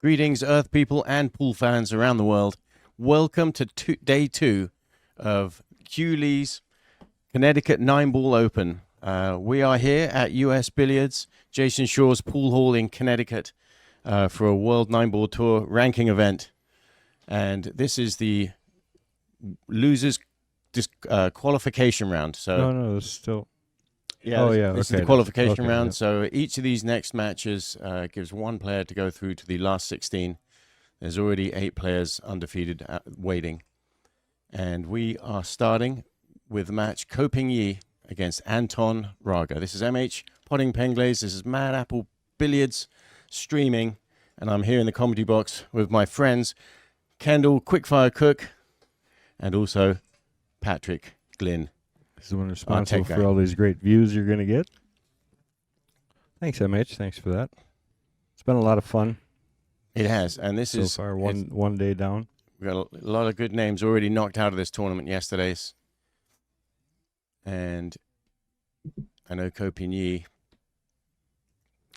Greetings, Earth people and pool fans around the world. Welcome to day two of CueLee's Connecticut 9-Ball Open. We are here at US Billiards, Jason Shaw's pool hall in Connecticut, for a World 9-Ball Tour ranking event. And this is the losers qualification round. So No, it's still. yeah, Oh, yeah. this is Okay, the qualification okay, round. yeah. So each of these next matches gives one player to go through to the last 16. There's already 8 players undefeated waiting. And we are starting with the match CueLee's against Anton Raga. This is MH Potting Penglaze. This is Mad Apple Billiards streaming. And I'm here in the comedy box with my friends Kendall Quickfire Cook and also Patrick Glynn. This is the one responsible tech for guy. all these great views you're going to get. Thanks, MH. Thanks for that. It's been a lot of fun It has. And this so is far. One day down. we got a lot of good names already knocked out of this tournament yesterday. And I know CueLee's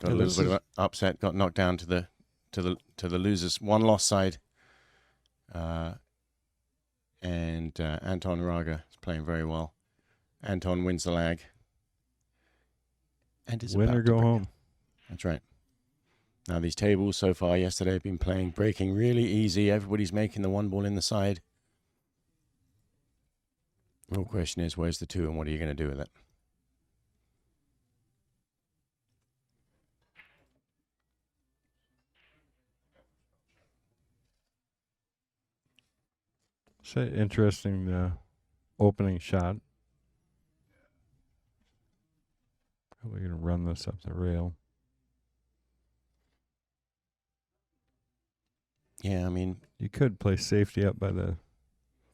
got a little bit of an upset, got knocked down to the losers one loss side. And Anton Raga is playing very well. Anton wins the lag. And is Win about or to go break. home. That's right. Now these tables so far yesterday have been breaking really easy. Everybody's making the one ball in the side. The real question is, where's the 2 and what are you going to do with it? So interesting opening shot. Probably going to run this up the rail. Yeah, I mean, You could play safety up by the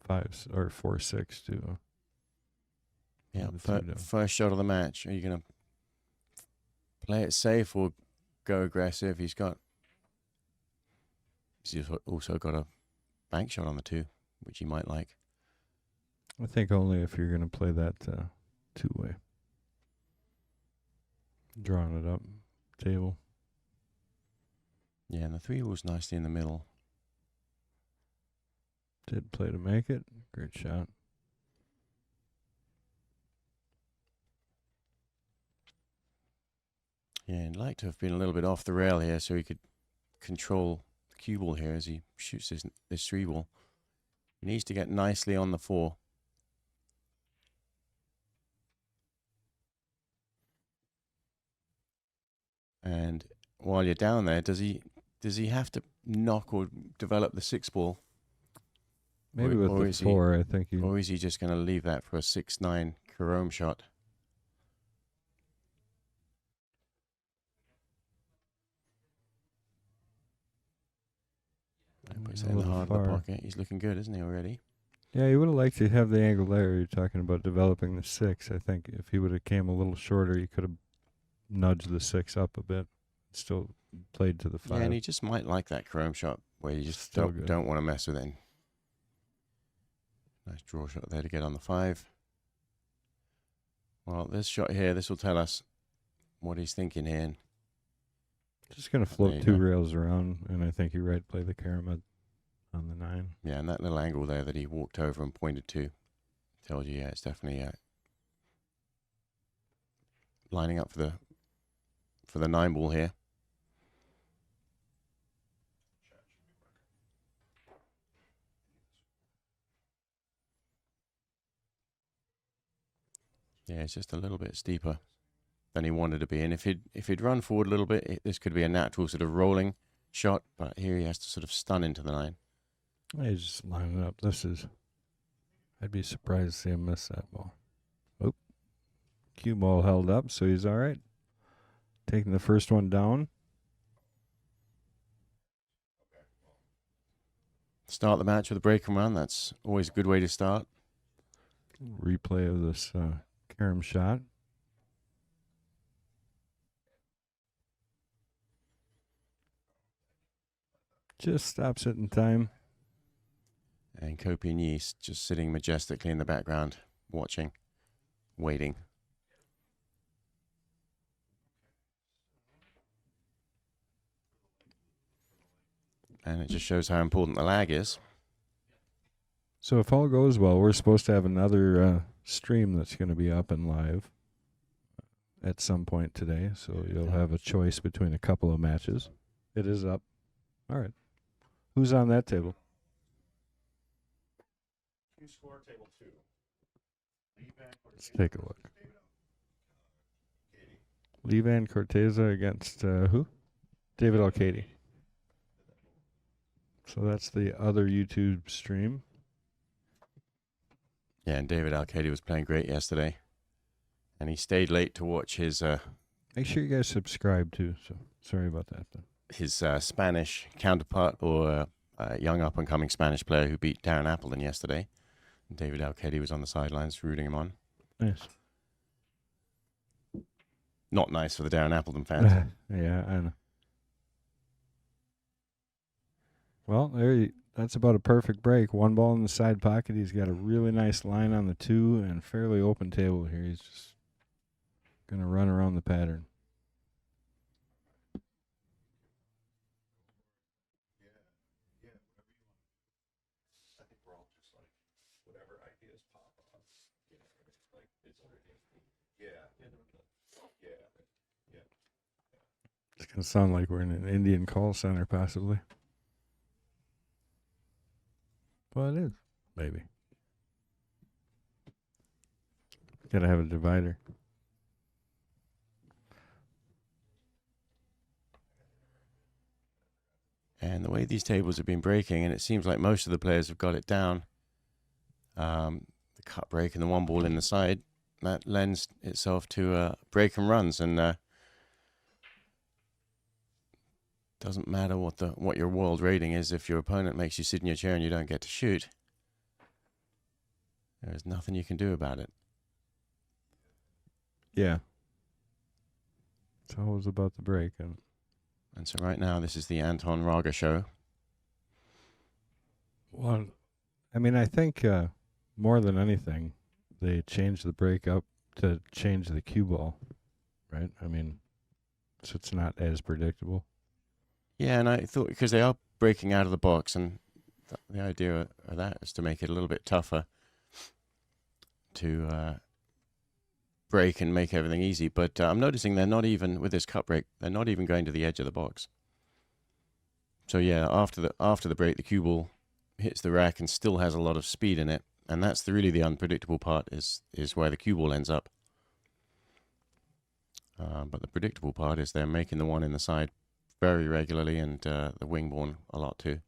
5 or 4-6 too. yeah, The 2 down. first shot of the match. Are you going to play it safe or go aggressive? He's also got a bank shot on the 2, which he might like. I think only if you're going to play that 2-way. Drawing it up table. Yeah, and the 3 was nicely in the middle. Did play to make it. Great shot. Yeah, he'd like to have been a little bit off the rail here so he could control the cue ball here as he shoots this 3 ball. He needs to get nicely on the 4. And while you're down there, does he have to knock or develop the 6 ball? Maybe Or with is the he- 4, I think you. Or is he just going to leave that for a 6-9 Carome shot? Puts it in the heart of the pocket. He's looking good, isn't he, already? Yeah, he would have liked to have the angle there. You're talking about developing the 6. I think if he would have came a little shorter, he could have nudged the 6 up a bit. Still played to the 5. Yeah, and he just might like that Carome shot where you just Still don't want to mess with it. Nice draw shot there to get on the 5. Well, this shot here, this will tell us what he's thinking here. Just going to There float you 2 go. rails around, and I think you're right. Play the carom on the 9. Yeah, and that little angle there that he walked over and pointed to tells you, yeah, it's definitely lining up for the 9 ball here. Yeah, it's just a little bit steeper than he wanted to be. And if he'd run forward a little bit, this could be a natural sort of rolling shot. But here he has to sort of stun into the 9. He's just lining up. I'd be surprised to see him miss that ball. Oh, cue ball held up, so he's all right. Taking the first one down. Start the match with a break and run. That's always a good way to start. Replay of this carom shot. Just stops it in time. And CueLee's just sitting majestically in the background, watching, waiting. And it just shows how important the lag is. So if all goes well, we're supposed to have another stream that's going to be up and live at some point today. So you'll have a choice between a couple of matches. It is up. All right. Who's on that table? Score table 2. Let's take a look. Lee Van Corteza against who? David Alcady. So that's the other YouTube stream. Yeah, and David Alcady was playing great yesterday. And he stayed late to watch his Make sure you guys subscribe too. So sorry about that. But. His Spanish counterpart, or young up-and-coming Spanish player who beat Darren Appleton yesterday. David Alcady was on the sidelines rooting him on. Nice. Not nice for the Darren Appleton fans. Yeah, I know. Well, that's about a perfect break. One ball in the side pocket. He's got a really nice line on the 2 and fairly open table here. He's just going to run around the pattern. It's going to sound like we're in an Indian call center, possibly. Well, it is. Maybe. Got to have a divider. And the way these tables have been breaking, and it seems like most of the players have got it down, the cut break and the one ball in the side, that lends itself to break and runs. And doesn't matter what your world rating is. If your opponent makes you sit in your chair and you don't get to shoot, there's nothing you can do about it. Yeah. It's always about the break. And so right now, this is the Anton Raga show. Well, I mean, I think more than anything, they changed the break up to change the cue ball, right? I mean, so it's not as predictable. Yeah, and I thought because they are breaking out of the box, and the idea of that is to make it a little bit tougher to break and make everything easy. But I'm noticing they're not even, with this cut break, they're not even going to the edge of the box. So yeah, after the break, the cue ball hits the rack and still has a lot of speed in it, and that's really the unpredictable part is where the cue ball ends up. But the predictable part is they're making the one in the side very regularly, and the wingborne a lot too.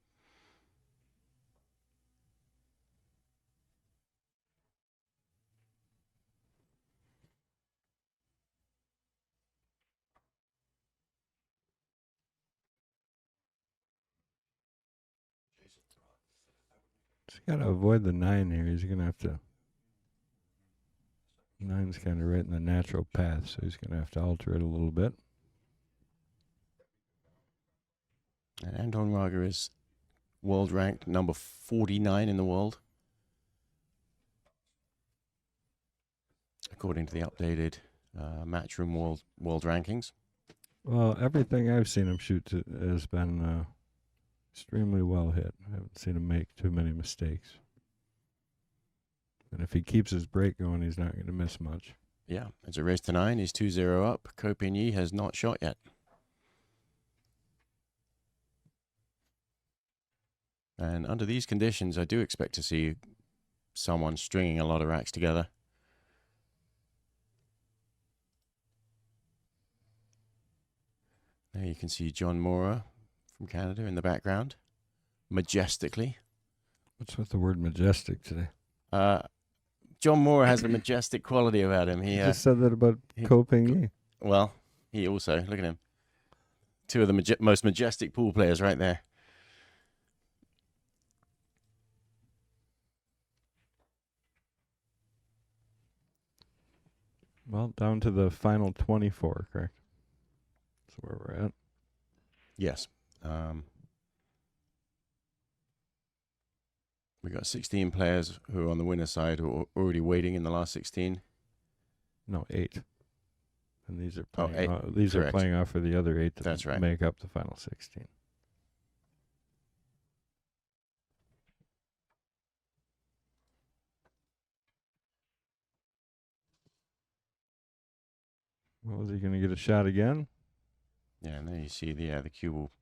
He's got to avoid the 9 here. He's going to have to. 9's kind of right in the natural path, so he's going to have to alter it a little bit. And Anton Raga is world ranked number 49 in the world, according to the updated Matchroom world rankings. Well, everything I've seen him shoot has been extremely well hit. I haven't seen him make too many mistakes. And if he keeps his break going, he's not going to miss much. Yeah, it's a race to 9. He's 2-0 up. Ko Pin-Yi has not shot yet. And under these conditions, I do expect to see someone stringing a lot of racks together. There you can see John Mora from Canada in the background, majestically. What's with the word majestic today? John Mora has a majestic quality about him. He just said that about Ko Pin-Yi. Well, he also, look at him. 2 of the most majestic pool players right there. Well, down to the final 24, correct? That's where we're at. Yes. We got 16 players who are on the winner's side who are already waiting in the last 16. No, 8. And these are playing, 8. These Correct. are playing off for the other 8 to That's right. make up the final 16. Well, is he going to get a shot again? Yeah, and there you see the cue ball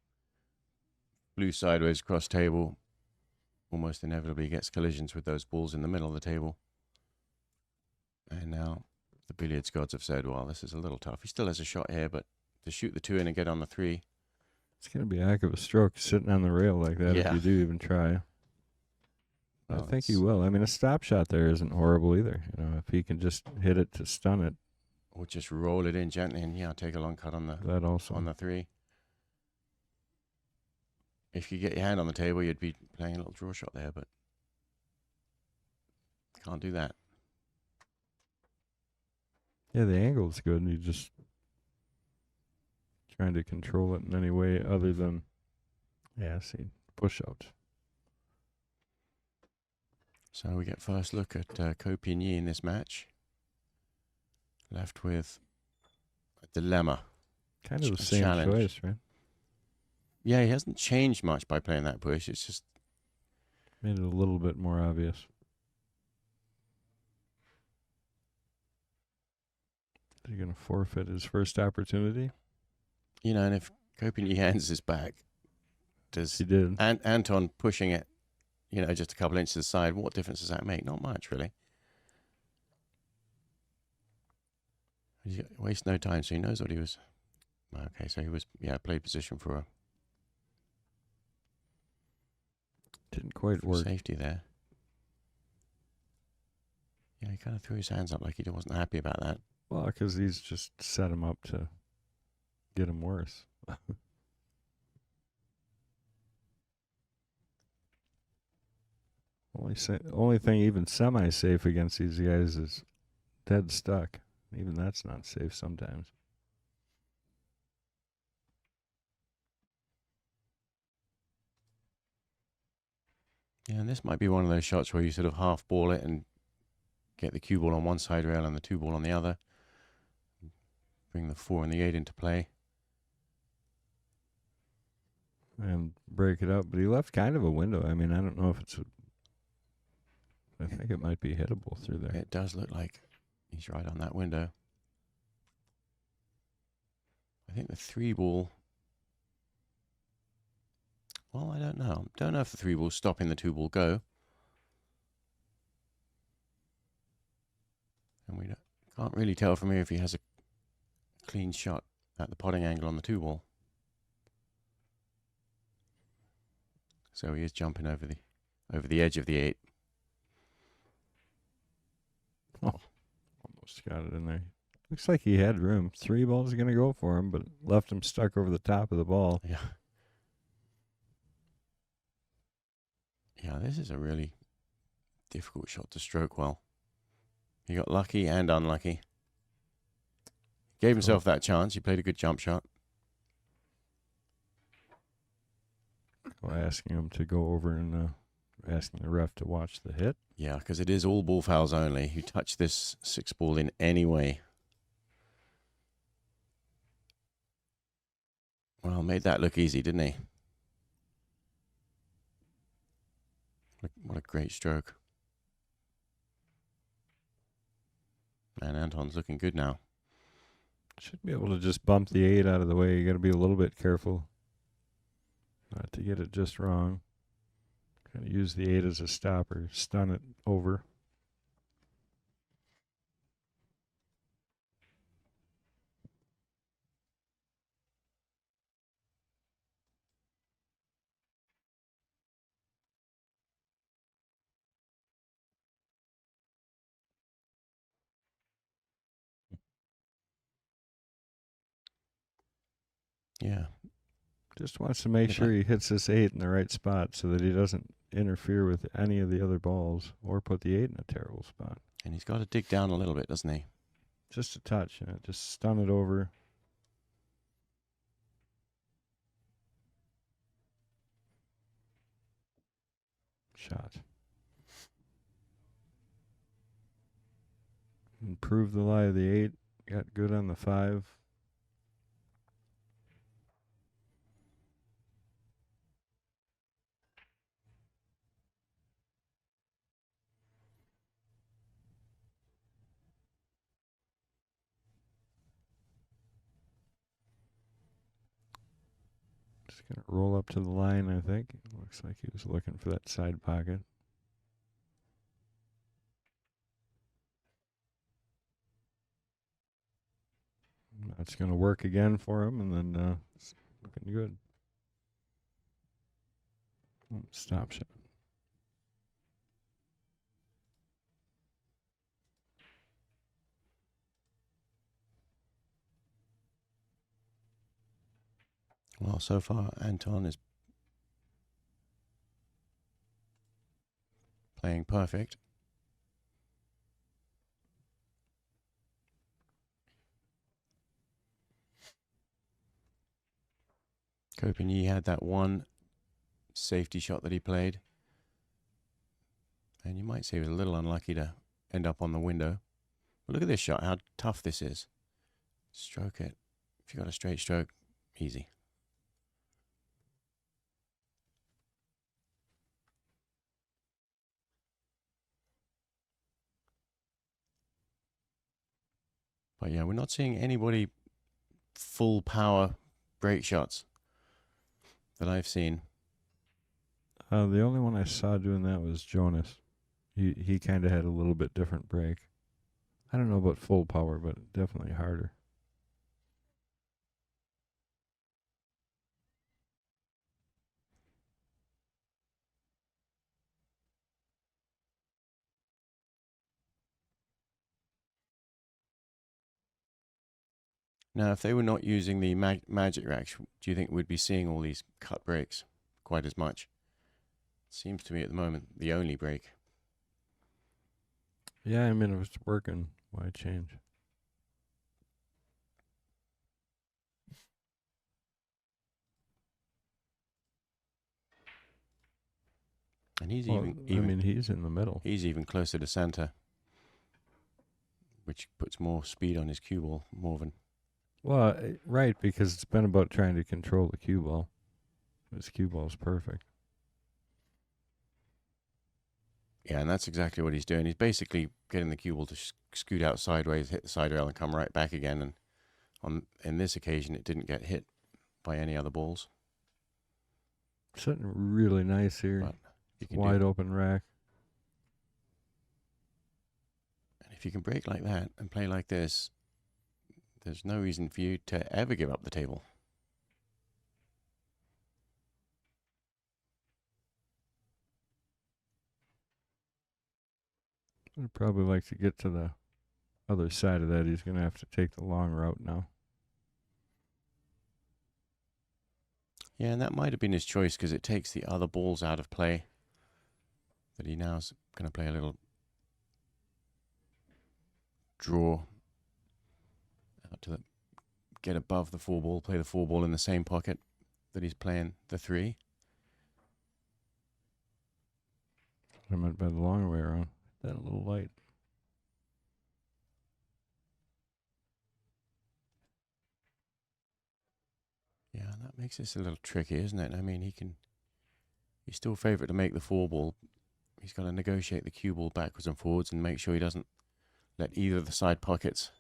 flew sideways across table. Almost inevitably gets collisions with those balls in the middle of the table. And now the billiards gods have said, well, this is a little tough. He still has a shot here, but to shoot the 2 in and get on the 3. It's going to be a heck of a stroke sitting on the rail like that if you do even try. Well, I think he will. I mean, a stop shot there isn't horrible either. You know, if he can just hit it to stun it. Or just roll it in gently and, take a long cut on the that also on the 3. If you get your hand on the table, you'd be playing a little draw shot there, but can't do that. Yeah, the angle's good. You just trying to control it in any way other than, push out. So we get first look at CueLee in this match. Left with a dilemma. Kind of the same challenge. choice, right? Yeah, he hasn't changed much by playing that push. It's just made it a little bit more obvious. Is he going to forfeit his first opportunity? And if CueLee hands his back, he did. Anton pushing it, just a couple inches aside, what difference does that make? Not much, really. He wastes no time, so he knows what he was. Okay, so he was, played position for a. Didn't quite work. Safety there. Yeah, he kind of threw his hands up like he wasn't happy about that. Well, because he's just set him up to get him worse. Only thing even semi-safe against these guys is dead stuck. Even that's not safe sometimes. Yeah, and this might be one of those shots where you sort of half ball it and get the cue ball on one side rail and the 2 ball on the other. Bring the 4 and the 8 into play. And break it up. But he left kind of a window. I mean, I don't know if it's I think it might be hittable through there. It does look like he's right on that window. I think the 3 ball. Well, I don't know. Don't know if the 3 ball's stopping the 2 ball go. And we can't really tell from here if he has a clean shot at the potting angle on the 2 ball. So he is jumping over the edge of the 8. Oh, almost got it in there. Looks like he had room. 3 balls going to go for him, but left him stuck over the top of the ball. Yeah. Yeah, this is a really difficult shot to stroke well. He got lucky and unlucky. Gave himself that chance. He played a good jump shot. Asking him to go over and asking the ref to watch the hit. Yeah, because it is all ball fouls only. You touch this 6 ball in any way. Well, made that look easy, didn't he? What a great stroke. And Anton's looking good now. Should be able to just bump the 8 out of the way. You got to be a little bit careful not to get it just wrong. Kind of use the 8 as a stopper, stun it over. Yeah. Just wants to make sure he hits this 8 in the right spot so that he doesn't interfere with any of the other balls or put the 8 in a terrible spot. And he's got to dig down a little bit, doesn't he? Just a touch. Just stun it over. Shot. Improve the lie of the 8. Got good on the 5. going to roll up to the line, I think. Looks like he was looking for that side pocket. That's going to work again for him, and then it's looking good. Stop shot. Well, so far, Anton is playing perfect. CueLee had that one safety shot that he played. And you might say he was a little unlucky to end up on the window. But look at this shot, how tough this is. Stroke it. If you got a straight stroke, easy. But yeah, we're not seeing anybody full power break shots that I've seen. The only one I saw doing that was Jonas. He kind of had a little bit different break. I don't know about full power, but definitely harder. Now, if they were not using the magic racks, do you think we'd be seeing all these cut breaks quite as much? Seems to me at the moment the only break. Yeah, I mean, if it's working, why change? And he's Well, even I mean, he's in the middle. He's even closer to center, which puts more speed on his cue ball, more than. Well, right, because it's been about trying to control the cue ball. His cue ball's perfect. Yeah, and that's exactly what he's doing. He's basically getting the cue ball to scoot out sideways, hit the side rail, and come right back again. And in this occasion, it didn't get hit by any other balls. Sitting really nice here. Wide open rack. And if you can break like that and play like this, there's no reason for you to ever give up the table. I'd probably like to get to the other side of that. He's going to have to take the long route now. Yeah, and that might have been his choice because it takes the other balls out of play. That he now's going to play a little draw out to get above the 4-ball, play the 4-ball in the same pocket that he's playing the 3. I meant by the long way around. That a little light. Yeah, that makes this a little tricky, isn't it? I mean, he's still favourite to make the 4-ball. He's got to negotiate the cue ball backwards and forwards and make sure he doesn't let either of the side pockets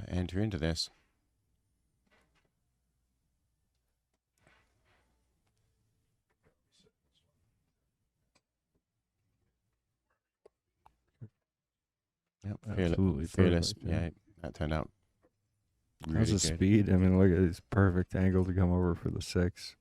enter into this. Yep, Absolutely fearless. perfect, Yeah, that turned out really how's the good. speed? I mean, look at this perfect angle to come over for the 6.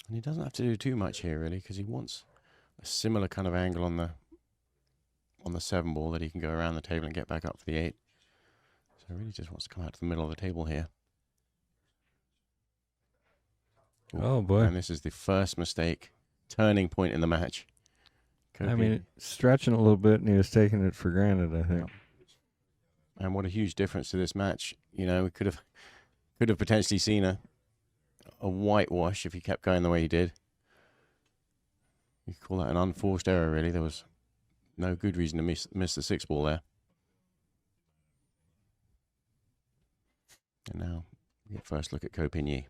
And he doesn't have to do too much here, really, because he wants a similar kind of angle on the 7-ball that he can go around the table and get back up for the 8. So he really just wants to come out to the middle of the table here. Ooh, oh, boy. And this is the first mistake, turning point in the match. I mean, stretching a little bit, and he was taking it for granted, I think. Yeah. And what a huge difference to this match. You know, we could have potentially seen a whitewash if he kept going the way he did. You could call that an unforced error, really. There was no good reason to miss the 6-ball there. And now, first look at CueLee.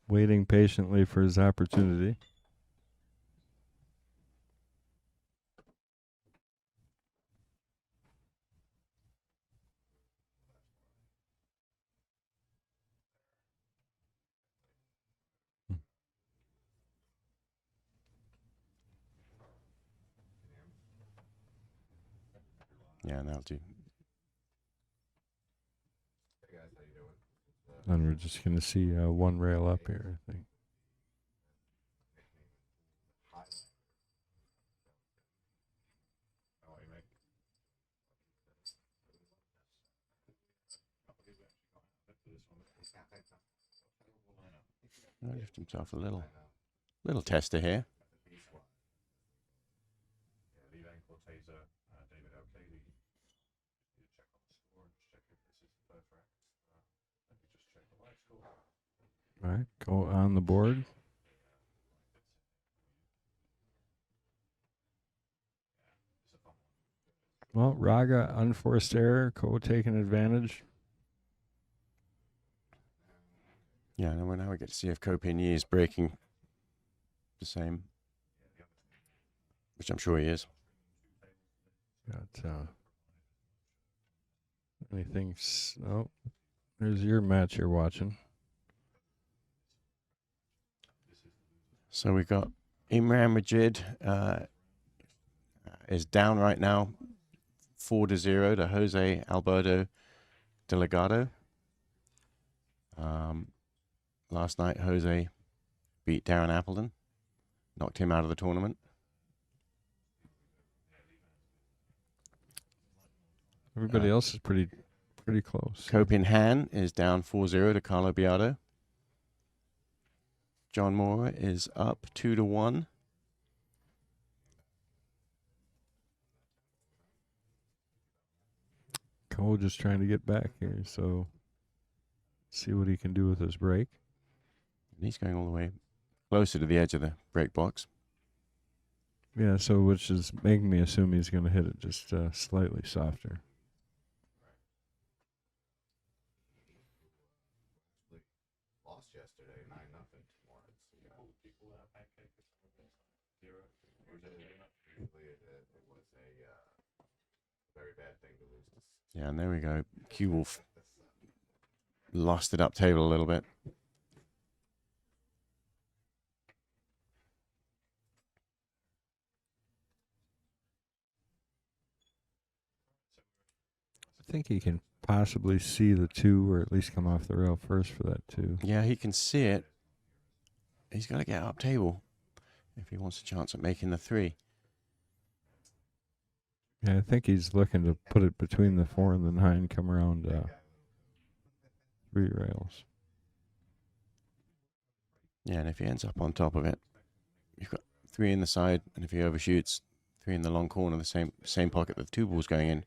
Waiting patiently for his opportunity. Yeah, that'll do. And we're just going to see one rail up here, I think. I'll lift himself a little tester here. All right, go on the board. Well, Raga, unforced error, Ko taking advantage. Yeah, and now we get to see if CueLee is breaking the same, which I'm sure he is. Got anything? Oh, there's your match you're watching. So we got Imran Majid is down right now, 4-0 to Jose Alberto Delgado. Last night, Jose beat Darren Appleton, knocked him out of the tournament. Everybody else is pretty close. Kopin Han is down 4-0 to Carlo Biado. John Mora is up 2-1. Ko just trying to get back here, so see what he can do with his break. He's going all the way closer to the edge of the break box. Yeah, so which is making me assume he's going to hit it just slightly softer. Yeah, and there we go. CueLee's lost it up table a little bit. I think he can possibly see the 2 or at least come off the rail first for that 2. Yeah, he can see it. He's got to get up table if he wants a chance at making the 3. Yeah, I think he's looking to put it between the 4 and the 9, come around 3 rails. Yeah, and if he ends up on top of it, you've got 3 in the side, and if he overshoots, 3 in the long corner, the same pocket that the 2 balls going in.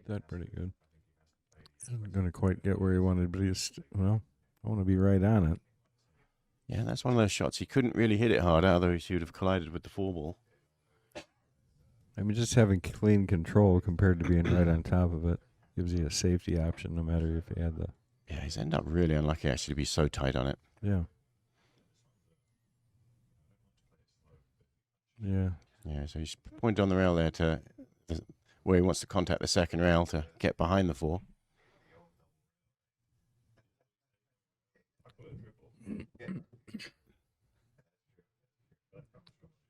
That's pretty good. Isn't going to quite get where he wanted, but he's, well, I want to be right on it. Yeah, that's one of those shots. He couldn't really hit it hard, otherwise he would have collided with the 4 ball. I mean, just having clean control compared to being right on top of it gives you a safety option no matter if he had the... Yeah, he's ended up really unlucky actually to be so tight on it. Yeah. Yeah. Yeah, so he's pointed on the rail there to where he wants to contact the second rail to get behind the 4.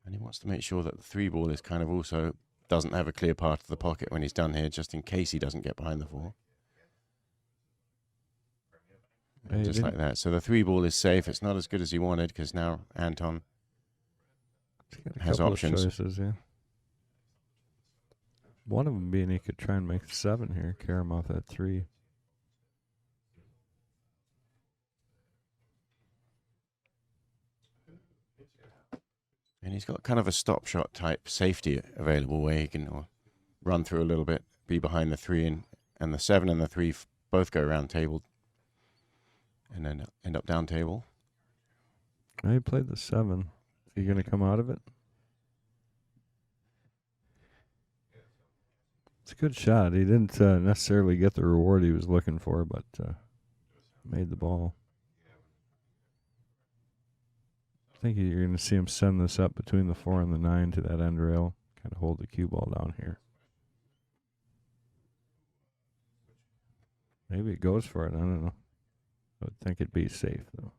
And he wants to make sure that the 3 ball is kind of also doesn't have a clear part of the pocket when he's done here, just in case he doesn't get behind the 4. Hey, just like that. So the 3 ball is safe. It's not as good as he wanted because now Anton has options. Choices, yeah. One of them being he could try and make 7 here, carry him off that 3. And he's got kind of a stop shot type safety available where he can run through a little bit, be behind the 3 and the 7 and the 3 both go around table and then end up down table. He played the 7. Is he going to come out of it? It's a good shot. He didn't necessarily get the reward he was looking for, but made the ball. I think you're going to see him send this up between the 4 and the 9 to that end rail. Kind of hold the cue ball down here. Maybe it goes for it. I don't know. I would think it'd be safe, though.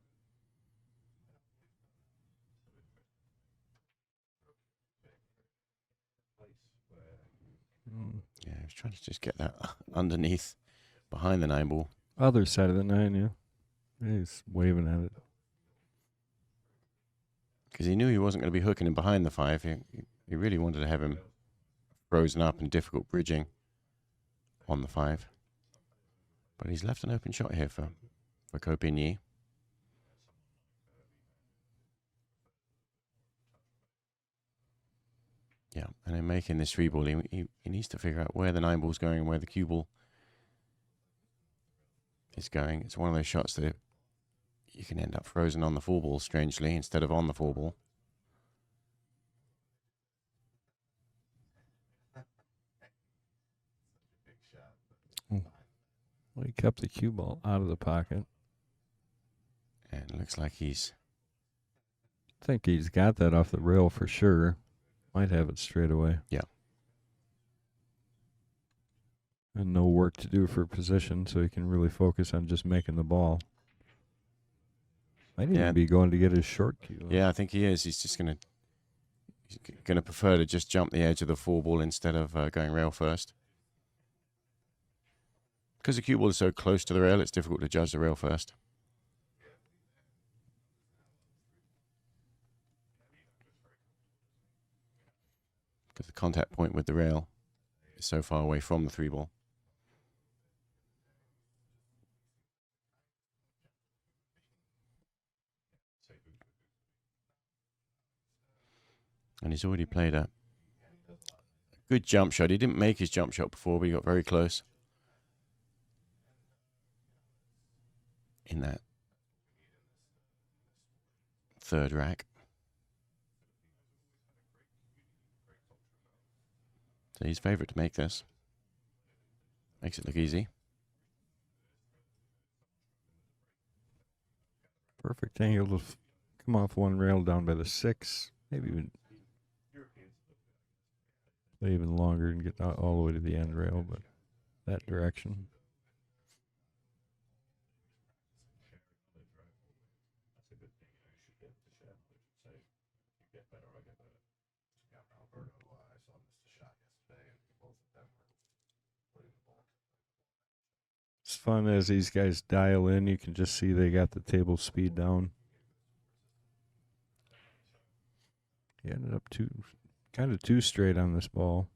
Yeah, he was trying to just get that underneath behind the 9 ball. Other side of the 9, yeah. He's waving at it. Because he knew he wasn't going to be hooking him behind the 5. He really wanted to have him frozen up and difficult bridging on the 5. But he's left an open shot here for Copigny. Yeah, and in making this 3 ball, he needs to figure out where the 9 ball's going and where the cue ball is going. It's one of those shots that you can end up frozen on the 4 ball, strangely, instead of on the 4 ball. Well, he kept the cue ball out of the pocket. And it looks like I think he's got that off the rail for sure. Might have it straight away. Yeah. And no work to do for position, so he can really focus on just making the ball. Might even be going to get his short cue. Yeah, I think he is. He's just gonna prefer to just jump the edge of the 4 ball instead of going rail first. Because the cue ball is so close to the rail, it's difficult to judge the rail first. Because the contact point with the rail is so far away from the 3 ball. And he's already played a good jump shot. He didn't make his jump shot before, but he got very close in that 3rd rack. So he's favourite to make this. Makes it look easy. Perfect angle to come off 1 rail down by the 6. Maybe even play even longer and get all the way to the end rail, but that direction. It's fun as these guys dial in. You can just see they got the table speed down. He ended up kind of too straight on this ball.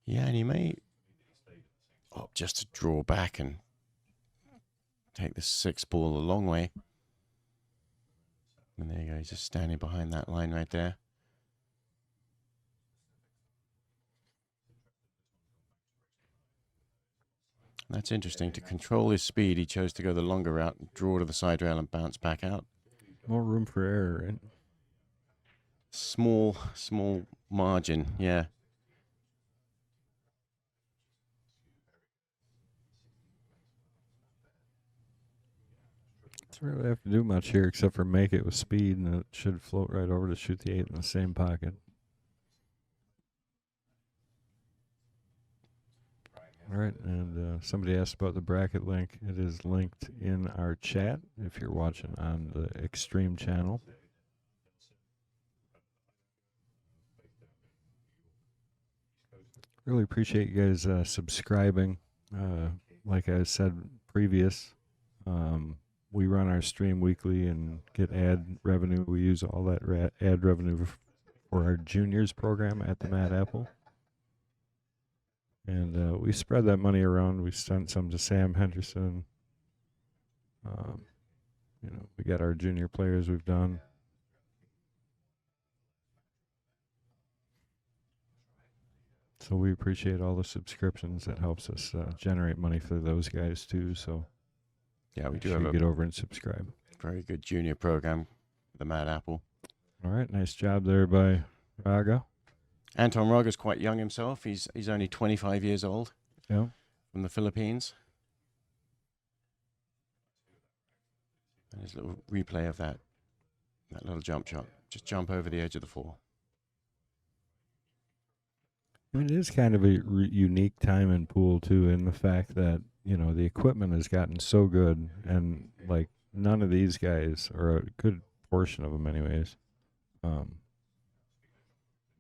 Yeah, and he may opt just to draw back and take the 6 ball a long way. And there you go. He's just standing behind that line right there. That's interesting. To control his speed, he chose to go the longer route, draw to the side rail and bounce back out. More room for error, right? Small margin, yeah. Doesn't really have to do much here except for make it with speed, and it should float right over to shoot the 8 in the same pocket. All right, and somebody asked about the bracket link. It is linked in our chat if you're watching on the Extreme channel. Really appreciate you guys subscribing. Like I said previous, we run our stream weekly and get ad revenue. We use all that ad revenue for our juniors program at the Mad Apple. And we spread that money around. We sent some to Sam Henderson. We got our junior players we've done. So we appreciate all the subscriptions. That helps us generate money for those guys too. So Yeah, we make do sure have you a get over and subscribe. very good junior program, the Mad Apple. All right, nice job there by Raga. Anton Raga's quite young himself. He's only 25 years old. Yeah. From the Philippines. And his little replay of that little jump shot. Just jump over the edge of the floor. I mean, it is kind of a unique time in pool too, in the fact that the equipment has gotten so good, and like none of these guys, or a good portion of them, anyways,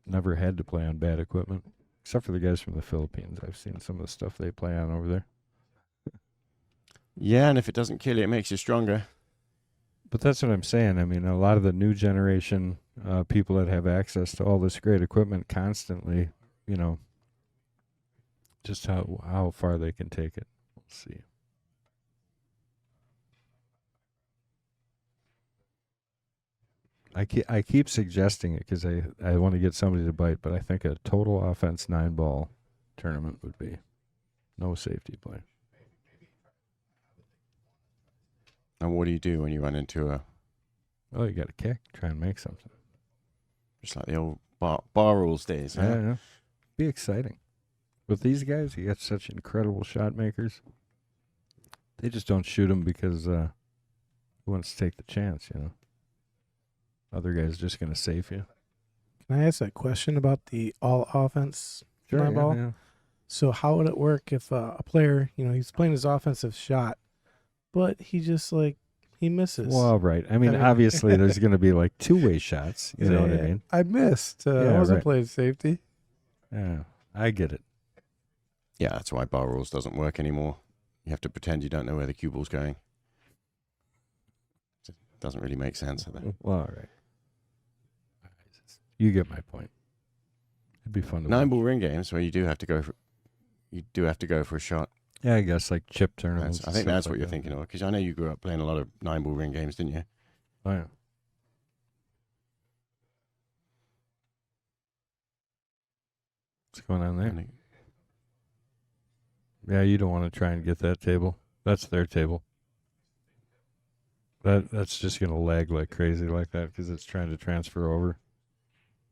never had to play on bad equipment, except for the guys from the Philippines. I've seen some of the stuff they play on over there. Yeah, and if it doesn't kill you, it makes you stronger. But that's what I'm saying. I mean, a lot of the new generation people that have access to all this great equipment constantly, just how far they can take it. We'll see. I keep suggesting it because I want to get somebody to bite, but I think a total offense 9-ball tournament would be no safety play. And what do you do when you run into a... Oh, you got to kick. Try and make something. Just like the old bar rules days. Huh? Yeah. Be exciting. With these guys, you got such incredible shot makers. They just don't shoot them because who wants to take the chance, Other guys just going to safe you. Can I ask a question about the all offense Sure, nine ball? yeah. So how would it work if a player, he's playing his offensive shot, but he just he misses? Well, right. I mean, obviously there's going to be like two-way shots. You know what I mean? I missed. I Yeah, wasn't right. playing safety. Yeah, I get it. Yeah, that's why bar rules doesn't work anymore. You have to pretend you don't know where the cue ball's going. It doesn't really make sense. Well, all right. You get my point. It'd be fun to watch. 9-ball ring games where you do have to go for a shot. Yeah, I guess like chip tournaments. I think that's what you're thinking of, because I know you grew up playing a lot of 9-ball ring games, didn't you? Oh, yeah. What's going on there? Yeah, you don't want to try and get that table. That's their table. That's just going to lag like crazy like that because it's trying to transfer over.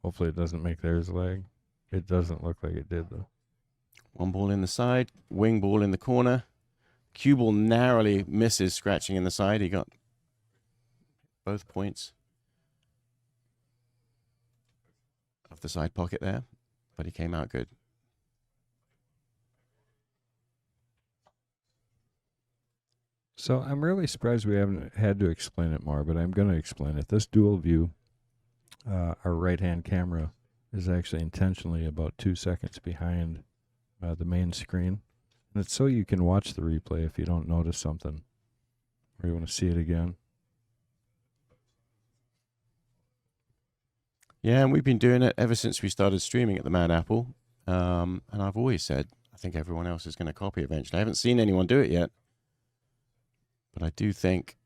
Hopefully it doesn't make theirs lag. It doesn't look like it did, though. 1 ball in the side, wing ball in the corner. Cue ball narrowly misses, scratching in the side. He got both points of the side pocket there, but he came out good. So I'm really surprised we haven't had to explain it more, but I'm going to explain it. This dual view, our right-hand camera is actually intentionally about 2 seconds behind the main screen. And it's so you can watch the replay if you don't notice something or you want to see it again. Yeah, and we've been doing it ever since we started streaming at the Mad Apple. And I've always said, I think everyone else is going to copy eventually. I haven't seen anyone do it yet. But I do think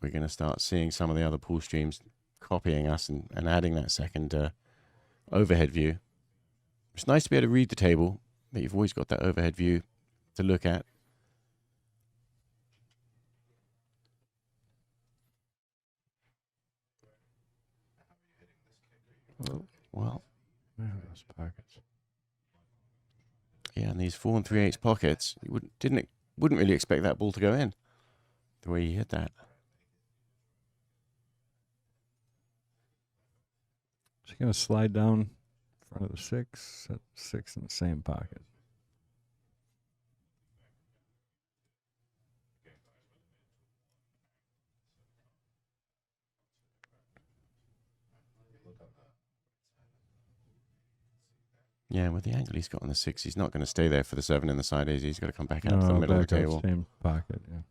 we're going to start seeing some of the other pool streams copying us and adding that second overhead view. It's nice to be able to read the table, but you've always got that overhead view to look at. Well, those pockets. Yeah, and these 4 3/8 pockets, you wouldn't really expect that ball to go in the way he hit that. Just going to slide down in front of the 6, set 6 in the same pocket. Yeah, with the angle he's got on the 6, he's not going to stay there for the 7 in the side, is he? He's got to come back out to the middle of the table. Same pocket, yeah.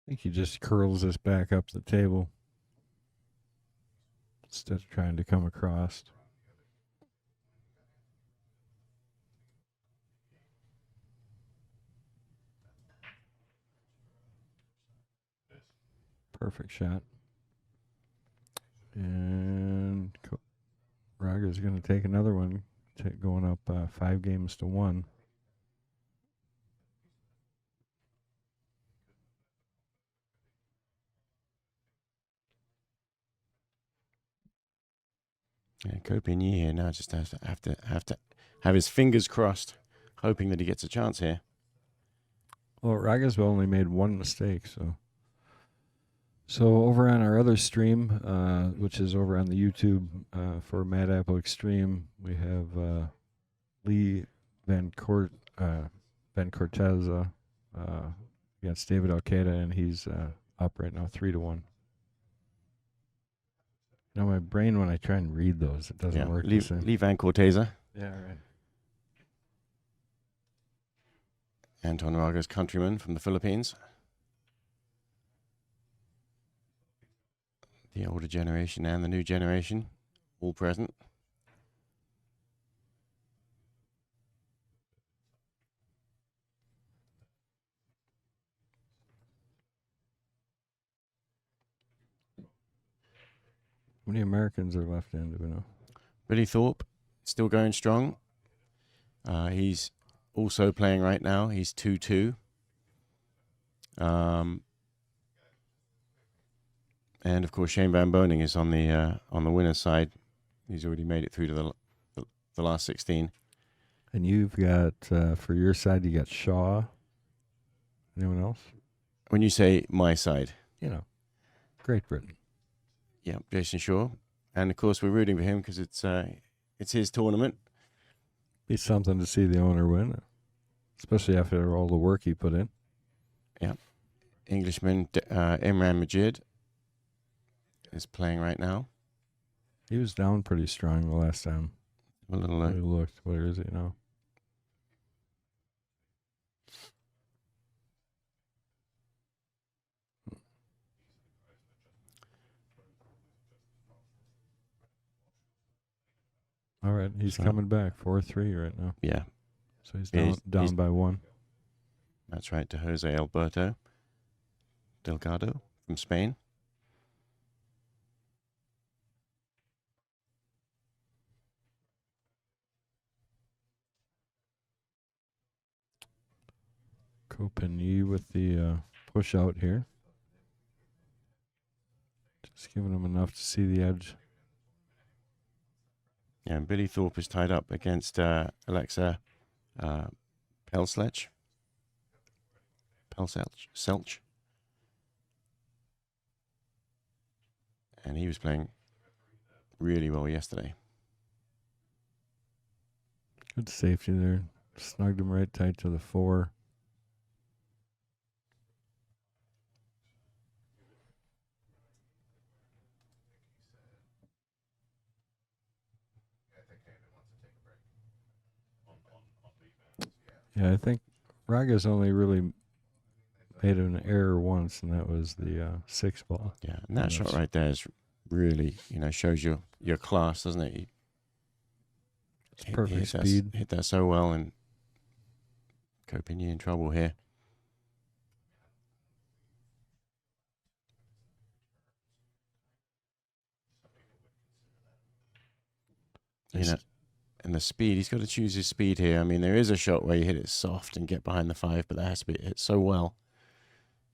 think he just curls this back up the table instead of trying to come across. Perfect shot. And Raga's going to take another one, going up 5-1. Yeah, Copigny here now just have to have his fingers crossed, hoping that he gets a chance here. Well, Raga's only made one mistake, so over on our other stream, which is over on the YouTube for Mad Apple Extreme, we have Lee Van Cortez against David Alqueda, and he's up right now 3-1. Now my brain, when I try and read those, it doesn't work the same. Lee Van Corteza. Yeah, right. Anton Raga's countryman from the Philippines. The older generation and the new generation, all present. How many Americans are left in, do we know? Billy Thorpe, still going strong. He's also playing right now. He's 2-2. And of course, Shane Van Boning is on the winner's side. He's already made it through to the last 16. And you've got, for your side, you got Shaw. Anyone else? When you say my side, Great Britain. yeah, Jason Shaw, and of course we're rooting for him because it's his tournament. Be something to see the owner win, especially after all the work he put in. Yeah, Englishman Imran Majid is playing right now. He was down pretty strong the last time. A little we looked. Where is he now? All right, he's coming back 4-3 right now. Yeah, so he's down by 1. That's right, to Jose Alberto Delgado from Spain. Copigny with the push out here. Just giving him enough to see the edge. Yeah, and Billy Thorpe is tied up against Alexa Pelselch. And he was playing really well yesterday. Good safety there. Snugged him right tight to the 4. Yeah, I think Raga's only really made an error once, and that was the 6 ball. Yeah, and that shot right there is really, shows your class, doesn't it? It's perfect speed. Hit that so well, and Copigny in trouble here. And the speed, he's got to choose his speed here. I mean, there is a shot where you hit it soft and get behind the 5, but that has to be hit so well.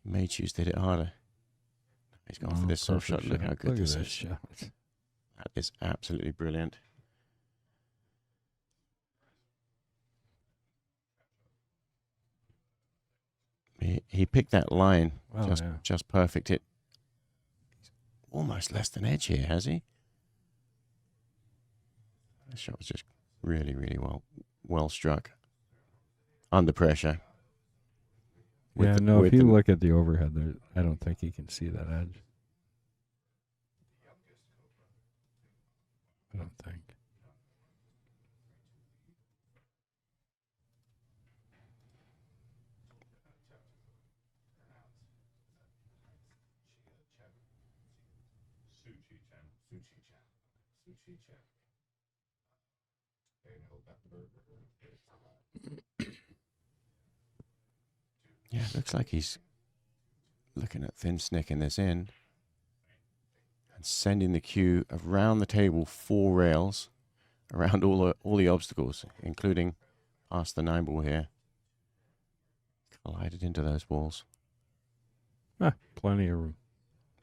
You may choose to hit it harder. He's gone for this soft shot. Look how good this is. Shot. That is absolutely brilliant. He picked that line just perfect. It almost less than edge here, has he? The shot was just really, really well struck. Under pressure. If you look at the overhead there, I don't think he can see that edge. I don't think. Yeah, it looks like he's looking at thin snicking this in and sending the cue around the table 4 rails, around all the obstacles, including past the 9 ball here. Collided into those balls. Ah, plenty of room.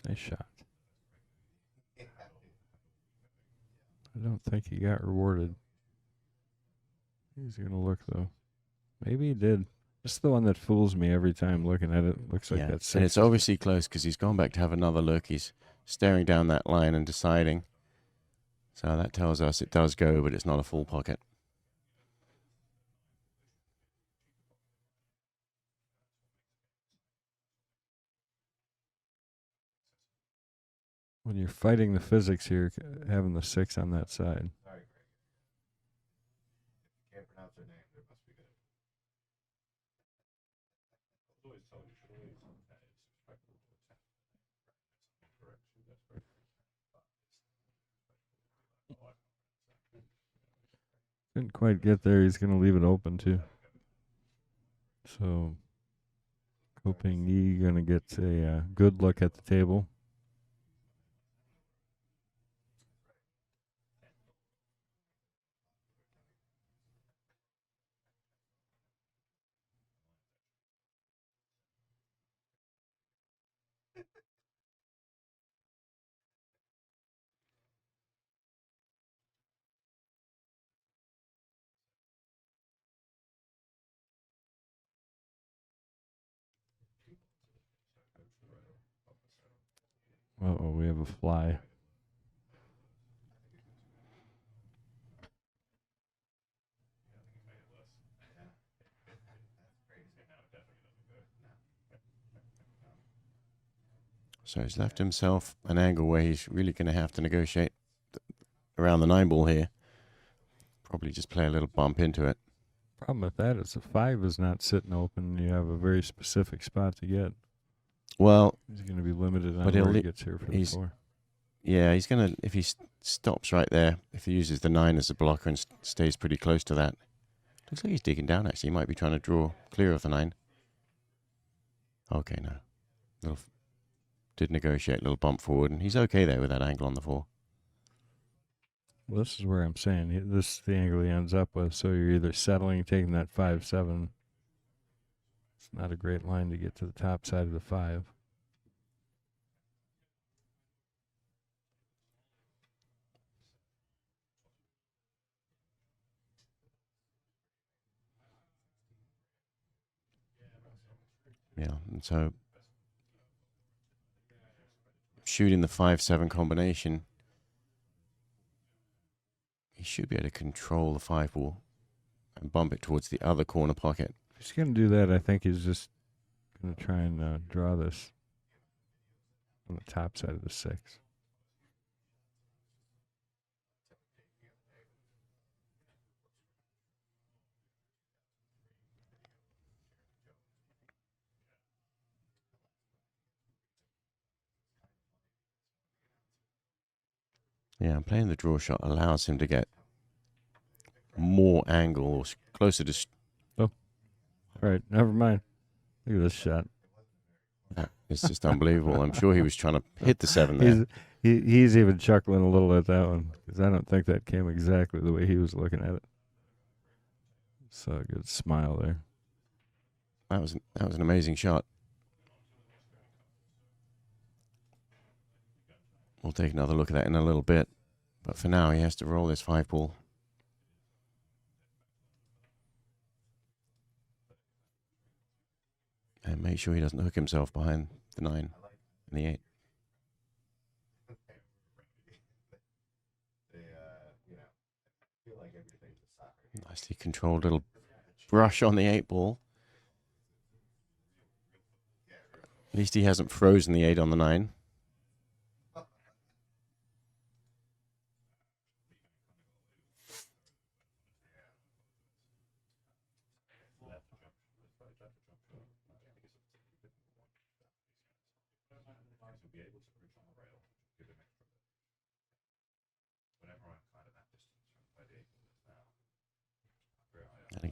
Nice shot. I don't think he got rewarded. He's going to look, though. Maybe he did. It's the one that fools me every time looking at it. Looks like that's 6. And it's obviously close because he's gone back to have another look. He's staring down that line and deciding. So that tells us it does go, but it's not a full pocket. When you're fighting the physics here, having the 6 on that side. Couldn't quite get there. He's going to leave it open, too. So, hoping he's going to get a good look at the table. Uh-oh, we have a fly. So he's left himself an angle where he's really going to have to negotiate around the 9 ball here. Probably just play a little bump into it. Problem with that is the 5 is not sitting open. You have a very specific spot to get. Well, He's going to be limited on but where he gets here for the 4. Yeah, he's going to, if he stops right there, if he uses the 9 as a blocker and stays pretty close to that. Looks like he's digging down, actually. He might be trying to draw clear of the 9. Okay, no. Did negotiate a little bump forward, and he's okay there with that angle on the 4. Well, this is where I'm saying this is the angle he ends up with. So you're either settling, taking that 5-7. It's not a great line to get to the top side of the 5. Yeah, and so shooting the 5-7 combination, he should be able to control the 5 ball and bump it towards the other corner pocket. If he's going to do that, I think he's just going to try and draw this on the top side of the 6. Yeah, playing the draw shot allows him to get more angle or closer to. All right, never mind. Look at this shot. It's just unbelievable. I'm sure he was trying to hit the 7 there. He's even chuckling a little at that one because I don't think that came exactly the way he was looking at it. So a good smile there. That was an amazing shot. We'll take another look at that in a little bit. But for now, he has to roll this 5 ball. And make sure he doesn't hook himself behind the 9 and the 8. Nicely controlled little brush on the 8 ball. At least he hasn't frozen the 8 on the 9.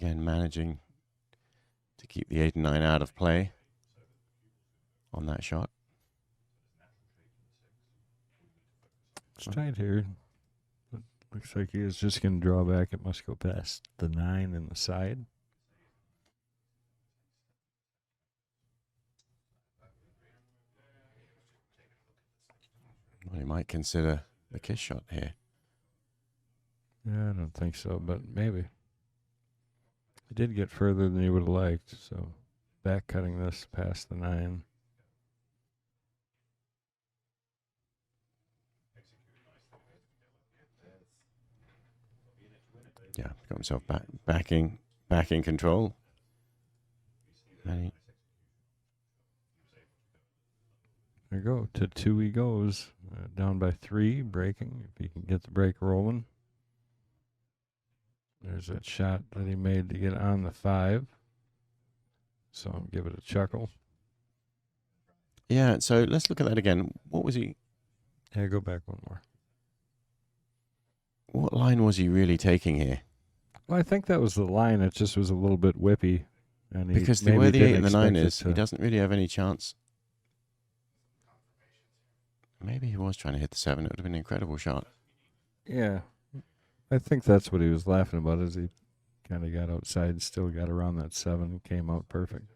Again, managing to keep the 8 and 9 out of play on that shot. It's tight here. But looks like he is just going to draw back. It must go past the 9 and the side. Well, he might consider the kiss shot here. Yeah, I don't think so, but maybe. He did get further than he would have liked, so back cutting this past the 9. Yeah, got himself back in control. And There you go. To 2 he goes. Down by 3, breaking. If he can get the break rolling. There's that shot that he made to get on the 5. So I'll give it a chuckle. yeah, so let's look at that again. What was he? Yeah, go back one more. What line was he really taking here? Well, I think that was the line. It just was a little bit whippy. And Because the way the 8 and the 9 is, he doesn't really have any chance. Maybe he was trying to hit the 7. It would have been an incredible shot. Yeah. I think that's what he was laughing about, is he kind of got outside, still got around that 7, and came out perfect.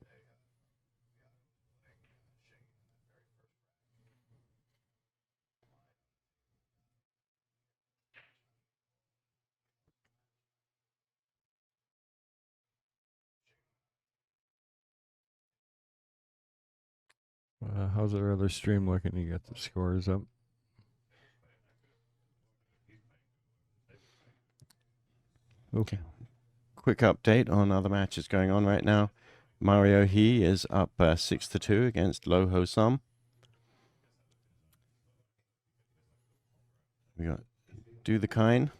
How's our other stream looking? You got the scores up? Okay. Quick update on other matches going on right now. Mario He is up 6-2 against Lo Ho Sum. We got Do the Kind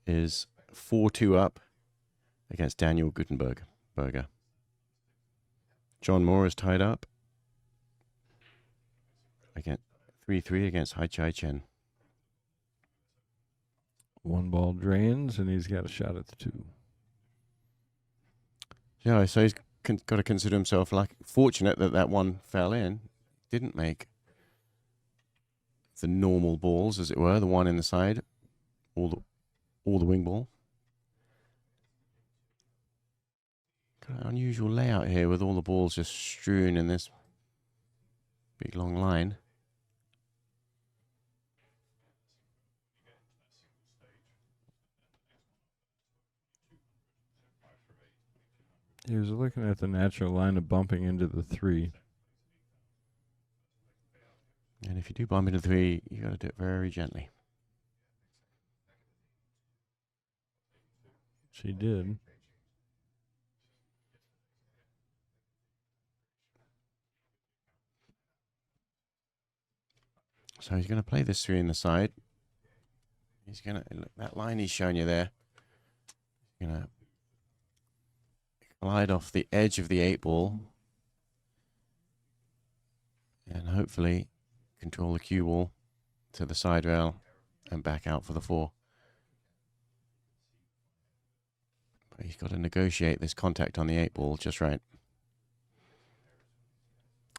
is 4-2 up against Daniel Gutenberg. John Moore is tied up again 3-3 against Hai Chai Chen. 1 ball drains, and he's got a shot at the 2. Yeah, so he's got to consider himself fortunate that that one fell in. Didn't make the normal balls, as it were, the one in the side, or the wing ball. Got an unusual layout here with all the balls just strewn in this big long line. He was looking at the natural line of bumping into the 3. And if you do bump into 3, you got to do it very gently. She did. So he's going to play this 3 in the side. He's going to, that line he's shown you there, he's going to glide off the edge of the 8 ball and hopefully control the cue ball to the side rail and back out for the 4. But he's got to negotiate this contact on the 8 ball just right.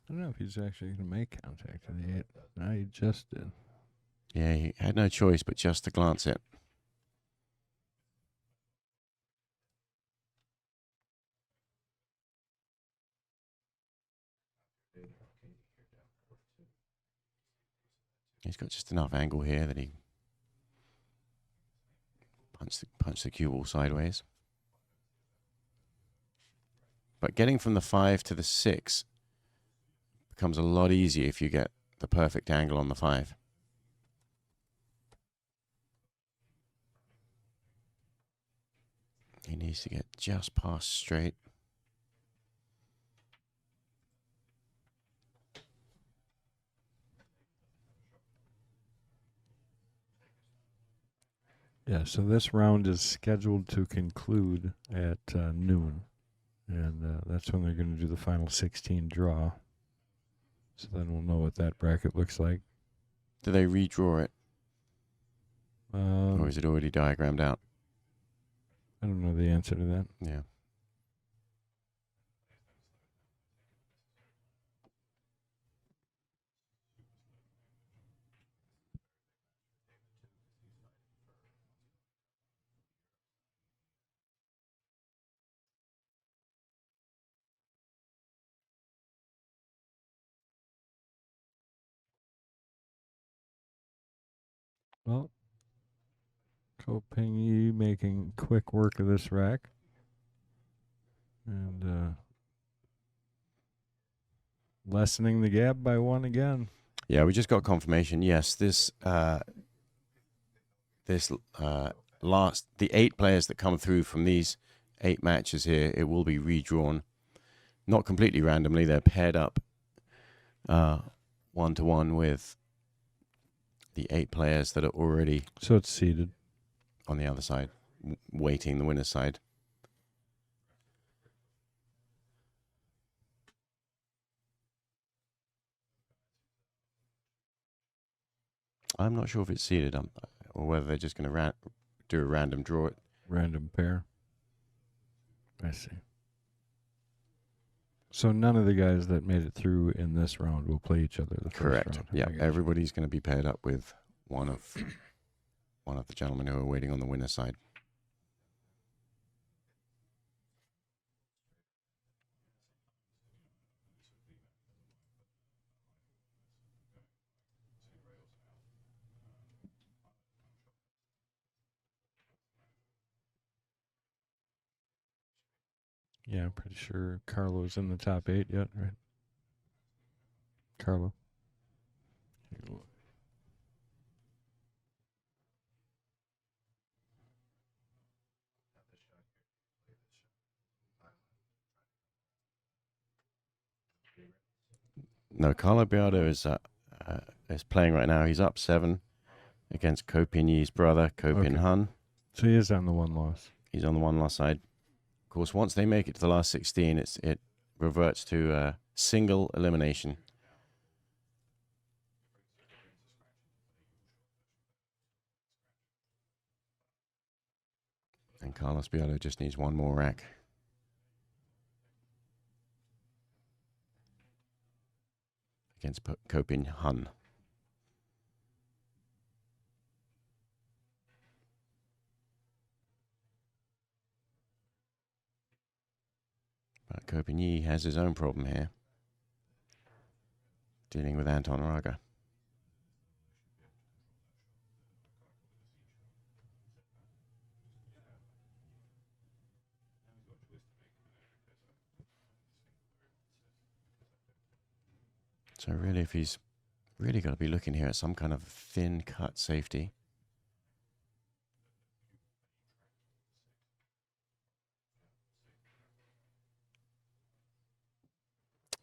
I don't know if he's actually going to make contact on the 8. No, he just did. Yeah, he had no choice but just to glance it. He's got just enough angle here that he punch the cue ball sideways. But getting from the 5 to the 6 becomes a lot easier if you get the perfect angle on the 5. He needs to get just past straight. Yeah, so this round is scheduled to conclude at noon. And that's when they're going to do the final 16 draw. So then we'll know what that bracket looks like. Do they redraw it? Or is it already diagrammed out? I don't know the answer to that. Yeah. Well, Kopingi making quick work of this rack. And lessening the gap by 1 again. Yeah, we just got confirmation. Yes, the 8 players that come through from these 8 matches here, it will be redrawn. Not completely randomly. They're paired up 1-to-1 with the 8 players that are already So it's seeded. on the other side, waiting the winner's side. I'm not sure if it's seeded or whether they're just going to do a random draw. Random pair. I see. So none of the guys that made it through in this round will play each other the Correct. first round. Yeah, I got you. everybody's going to be paired up with one of the gentlemen who are waiting on the winner's side. Yeah, I'm pretty sure Carlo's in the top 8 yet, right? Carlo. No, Carlo Biardo is playing right now. He's up 7 against Kopinyi's brother, Kopin Okay. Hun. So he is on the 1 loss. He's on the 1 loss side. Of course, once they make it to the last 16, it reverts to single elimination. And Carlos Biardo just needs 1 more rack. Against Kopin Hun. But Kopinyi has his own problem here. Dealing with Anton Raga. So really, if he's really got to be looking here at some kind of thin cut safety.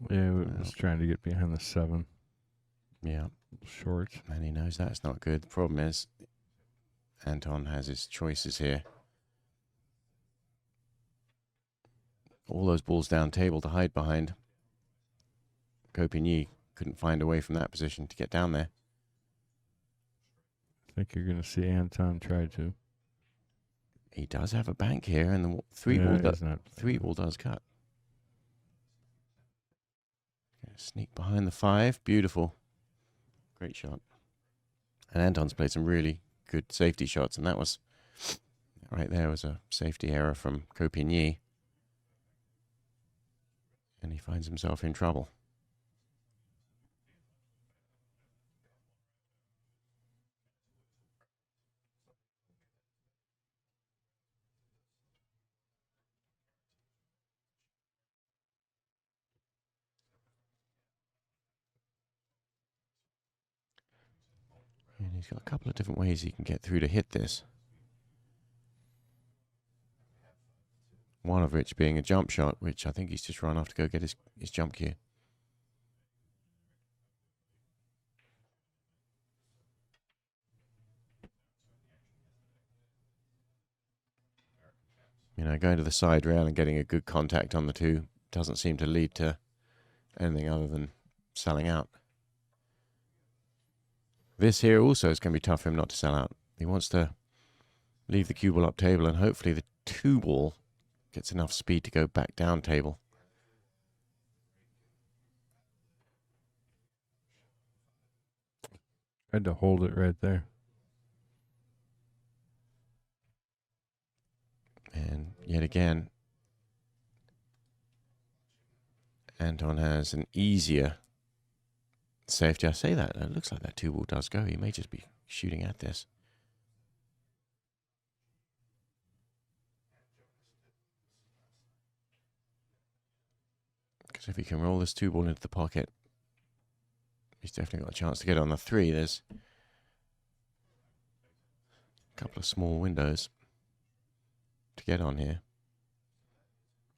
Yeah, we was trying to get behind the 7. Yeah. Short. And he knows that's not good. The problem is, Anton has his choices here. All those balls down table to hide behind. Kopinyi couldn't find a way from that position to get down there. I think you're going to see Anton try to. He does have a bank here, and the 3 ball does cut. Sneak behind the 5. Beautiful. Great shot. And Anton's played some really good safety shots, and that was right there was a safety error from Kopinyi. And he finds himself in trouble. And he's got a couple of different ways he can get through to hit this. One of which being a jump shot, which I think he's just run off to go get his jump cue. You know, going to the side rail and getting a good contact on the 2 doesn't seem to lead to anything other than selling out. This here also is going to be tough for him not to sell out. He wants to leave the cue ball up table and hopefully the two ball gets enough speed to go back down table. Had to hold it right there. And yet again, Anton has an easier safety. I say that. It looks like that two ball does go. He may just be shooting at this. Because if he can roll this two ball into the pocket, he's definitely got a chance to get on the three. There's a couple of small windows to get on here.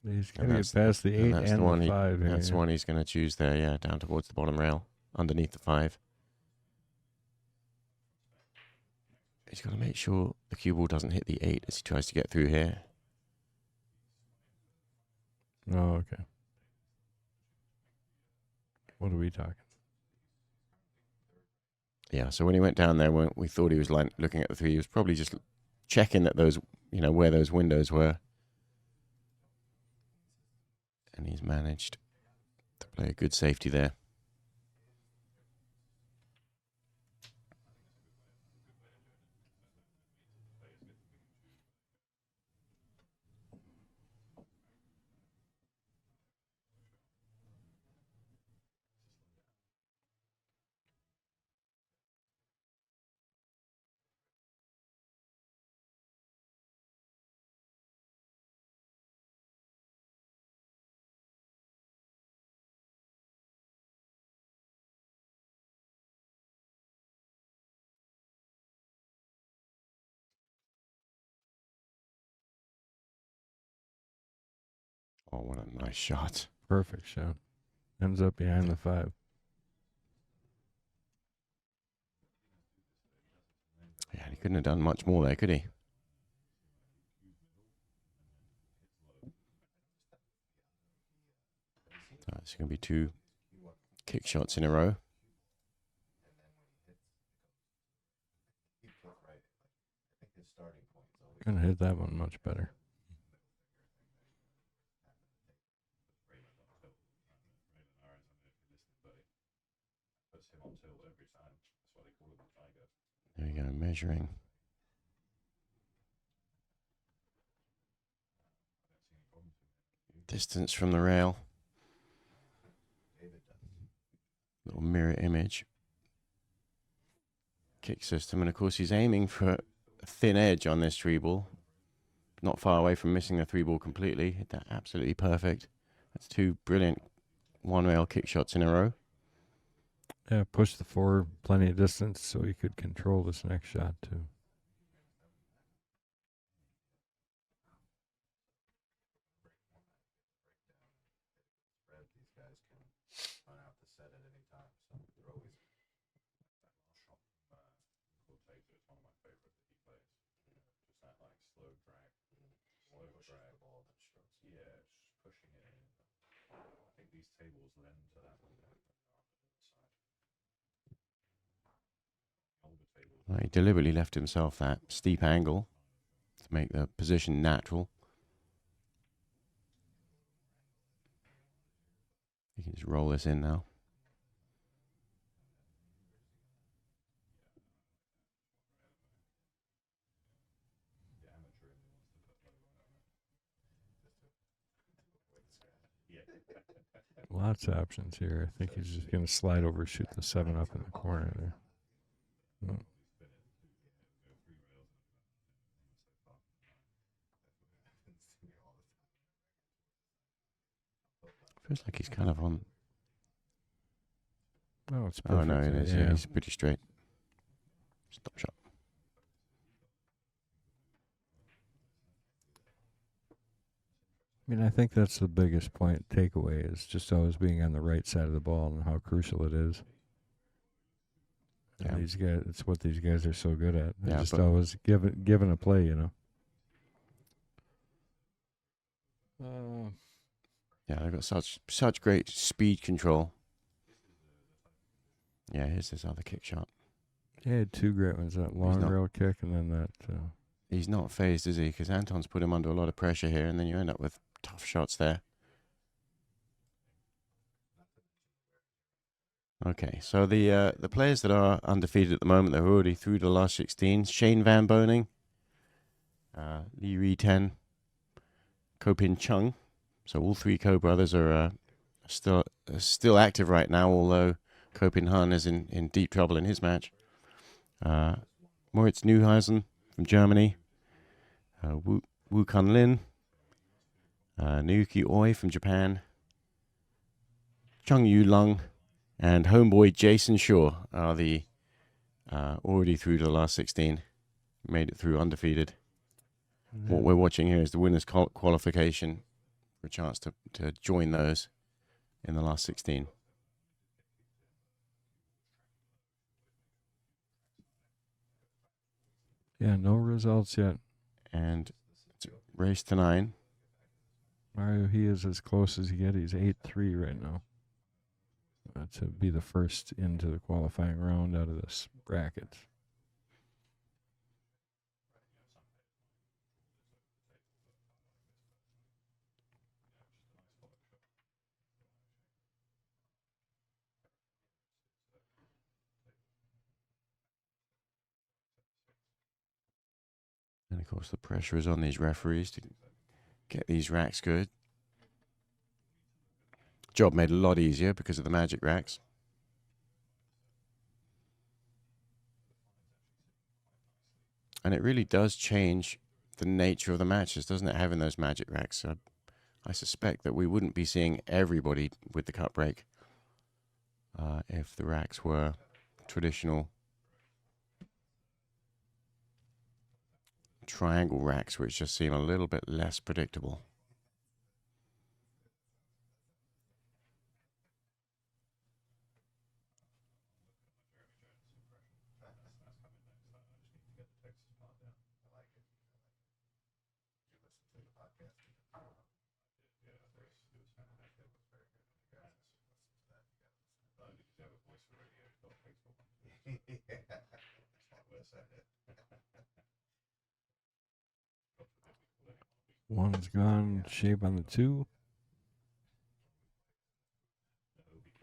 He's going to get past the 8 and the 5 here. That's the one he's going to choose there, yeah, down towards the bottom rail, underneath the 5. He's got to make sure the cue ball doesn't hit the 8 as he tries to get through here. Oh, okay. What are we talking? Yeah, so when he went down there, when we thought he was looking at the 3, he was probably just checking that those, where those windows were. And he's managed to play a good safety there. Oh, what a nice shot. Perfect shot. Ends up behind the 5. Yeah, he couldn't have done much more there, could he? So it's going to be 2 kick shots in a row. Gonna hit that one much better. There you go, measuring. Distance from the rail. Little mirror image. Kick system, and of course he's aiming for a thin edge on this 3 ball. Not far away from missing the 3 ball completely. Hit that absolutely perfect. That's 2 brilliant one rail kick shots in a row. Yeah, push the 4 plenty of distance so he could control this next shot too. He deliberately left himself that steep angle to make the position natural. You can just roll this in now. Lots of options here. I think he's just going to slide over, shoot the 7 up in the corner there. Oh. Feels like he's kind of on. Oh, it's perfect. Oh, no, it is. Yeah, he's pretty straight. Stop shot. I mean, I think that's the biggest point takeaway is just always being on the right side of the ball and how crucial it is. Yeah. These guys, it's what these guys are so good at. They're Yeah, just always given a play, Yeah, they've got such great speed control. Yeah, here's his other kick shot. He had 2 great ones, that long rail kick and then that. he's not phased, is he? Because Anton's put him under a lot of pressure here, and then you end up with tough shots there. Okay, so the players that are undefeated at the moment, they're already through the last 16. Shane Van Boning, Lee Ri-ten, Ko-Pin Chung. So all three Ko brothers are still active right now, although Ko-Pin Han is in deep trouble in his match. Moritz Neuhausen from Germany, Wu Kun Lin, Naoki Oi from Japan, Chung Yu Lung, and homeboy Jason Shaw are the already through to the last 16. Made it through undefeated. What we're watching here is the winners' qualification for a chance to join those in the last 16. Yeah, no results yet. And it's race to 9. Mario, he is as close as he gets. He's 8-3 right now. To be the first into the qualifying round out of this bracket. And of course, the pressure is on these referees to get these racks good. Job made a lot easier because of the magic racks. And it really does change the nature of the matches, doesn't it, having those magic racks? So I suspect that we wouldn't be seeing everybody with the cut break if the racks were traditional triangle racks, which just seem a little bit less predictable. One's gone. Shape on the 2.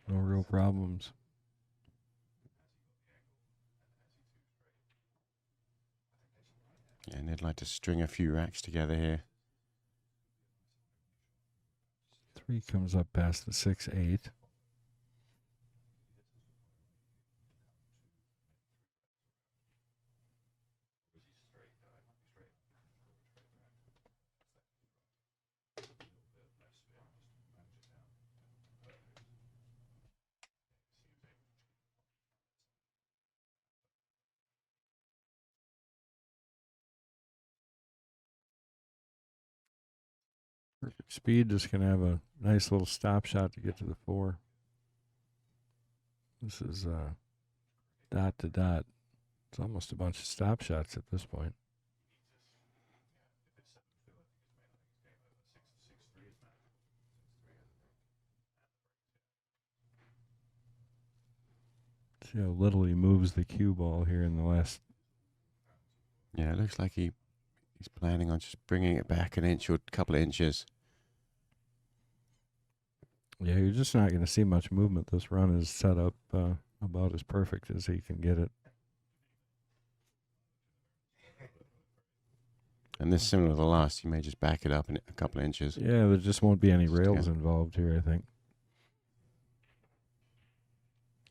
No real problems. And they'd like to string a few racks together here. 3 comes up past the 6-8. Perfect speed, just going to have a nice little stop shot to get to the 4. This is dot to dot. It's almost a bunch of stop shots at this point. See how little he moves the cue ball here in the last. Yeah, it looks like he's planning on just bringing it back an inch or a couple of inches. Yeah, you're just not going to see much movement. This run is set up about as perfect as he can get it. And this is similar to the last. You may just back it up in a couple of inches. Yeah, there just won't be any rails involved here, I think.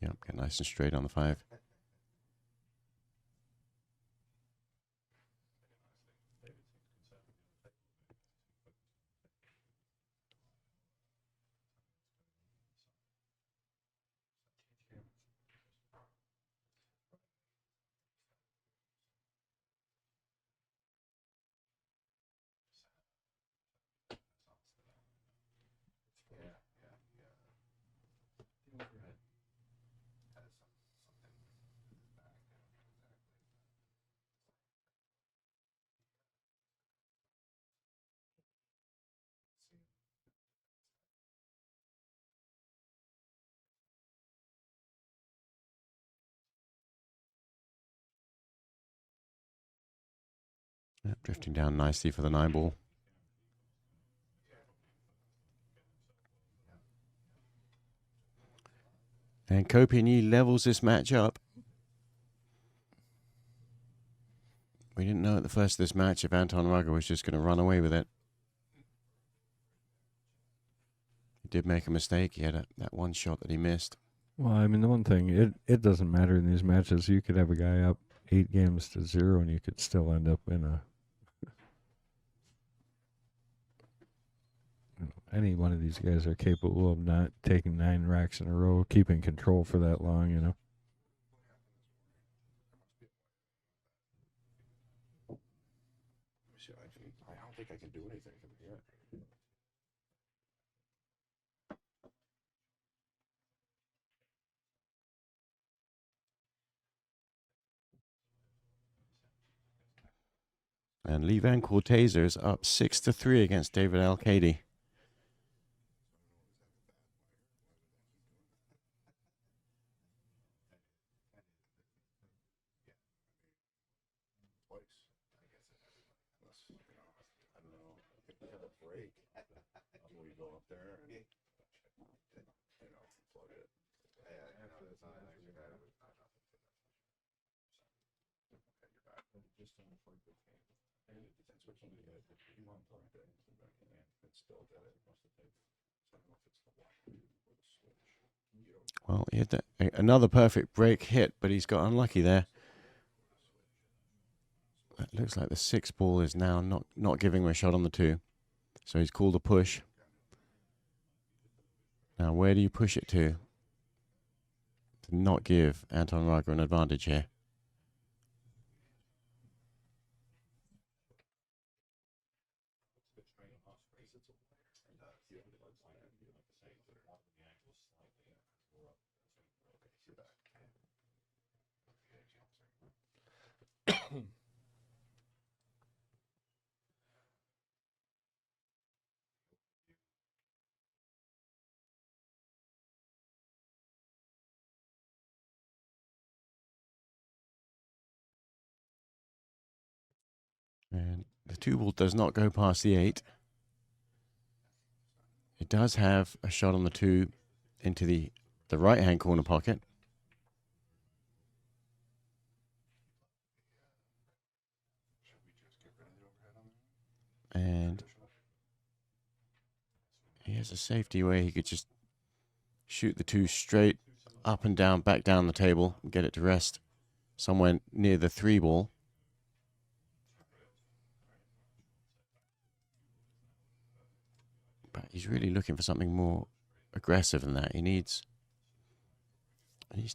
Yep, get nice and straight on the 5. Drifting down nicely for the 9-ball. And Copigny levels this match up. We didn't know at the first of this match if Anton Raga was just going to run away with it. He did make a mistake. He had that one shot that he missed. Well, I mean, the one thing, it doesn't matter in these matches. You could have a guy up 8-0 and you could still end up in a... Any one of these guys are capable of not taking 9 racks in a row, keeping control for that long, you know. I don't think I can do anything from here. And Lee Van Cortese is up 6-3 against David Alcady. Well, he had another perfect break hit, but he's got unlucky there. It looks like the 6-ball is now not giving him a shot on the 2. So he's called a push. Now, where do you push it to not give Anton Raga an advantage here? And the 2-ball does not go past the 8. It does have a shot on the 2 into the right-hand corner pocket. And he has a safety where he could just shoot the 2 straight up and down, back down the table, and get it to rest somewhere near the 3-ball. But he's really looking for something more aggressive than that. He needs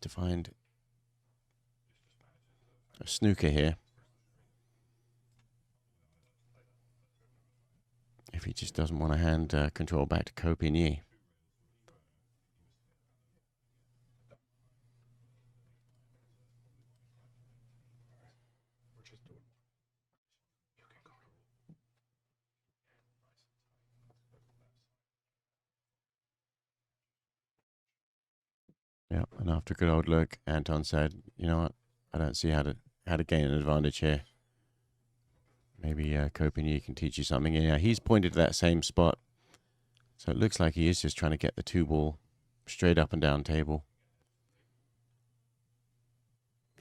to find a snooker here. If he just doesn't want to hand control back to Copigny. Yeah, and after a good old look, Anton said, "You know what? I don't see how to gain an advantage here. Maybe Copigny can teach you something." And, yeah, he's pointed to that same spot. So it looks like he is just trying to get the 2-ball straight up and down table.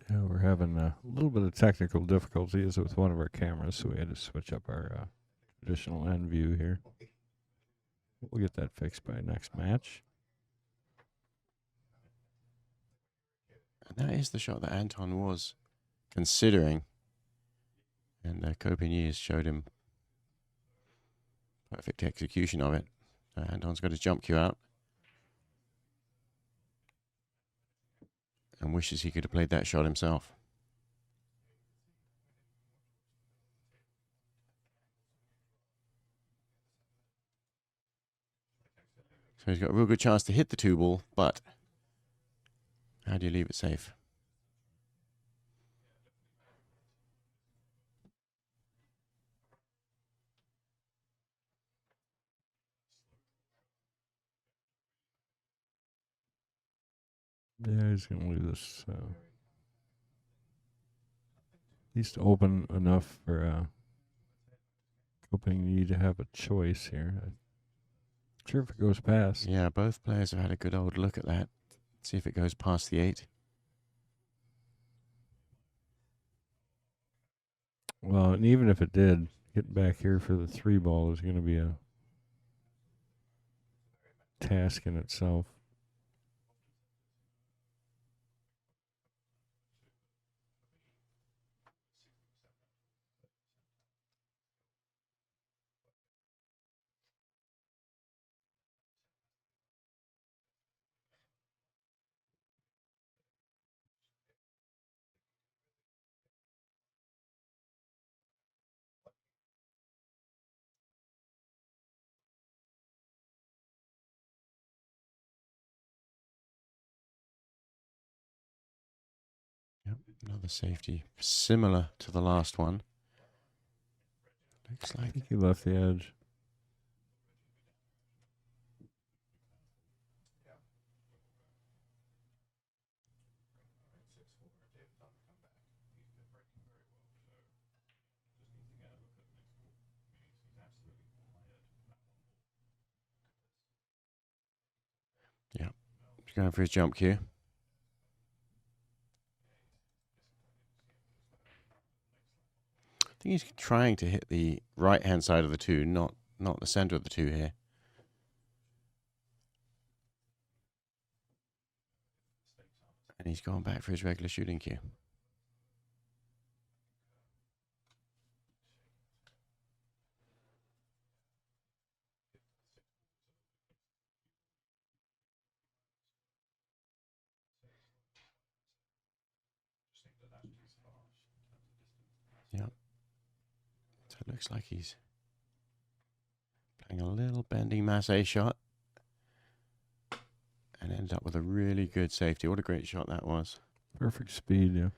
Yeah, we're having a little bit of technical difficulties with one of our cameras, so we had to switch up our traditional end view here. We'll get that fixed by next match. And that is the shot that Anton was considering. And Copigny has showed him perfect execution of it. Anton's got his jump cue out. And wishes he could have played that shot himself. So he's got a real good chance to hit the 2-ball, but how do you leave it safe? Yeah, he's going to leave this. He's open enough for Hoping you to have a choice here. Not sure if it goes past. Yeah, both players have had a good old look at that. See if it goes past the 8. Well, and even if it did, getting back here for the 3 ball is going to be a task in itself. Yep, another safety similar to the last one. Looks I like think he left the edge. he's going for his jump cue. I think he's trying to hit the right-hand side of the 2, not the center of the 2 here. And he's going back for his regular shooting cue. Yep. So it looks like he's playing a little bending mass A shot. And ended up with a really good safety. What a great shot that was. Perfect speed, yeah.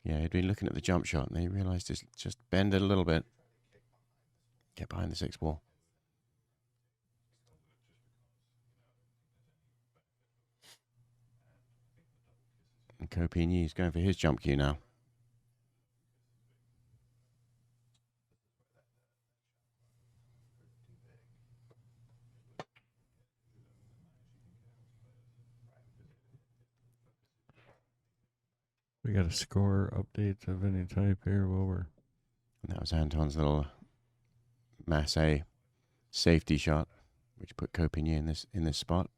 Yeah, he'd been looking at the jump shot and he realized it's just bend it a little bit. Get behind the 6 ball. And CueLee is going for his jump cue now. We got a score update of any type here while we're... And that was Anton's little mass A safety shot, which put CueLee in this spot.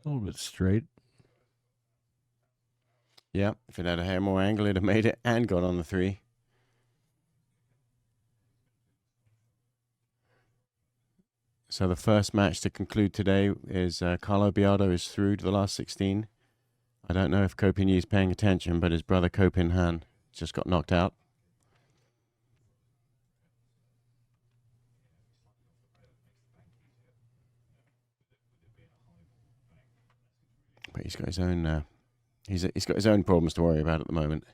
A little bit straight. Yeah, if it had a hair more angle, it'd have made it and got on the 3. So the first match to conclude today is Carlo Biardo is through to the last 16. I don't know if CueLee is paying attention, but his brother Kopin Han just got knocked out. But he's got his own he's got his own problems to worry about at the moment.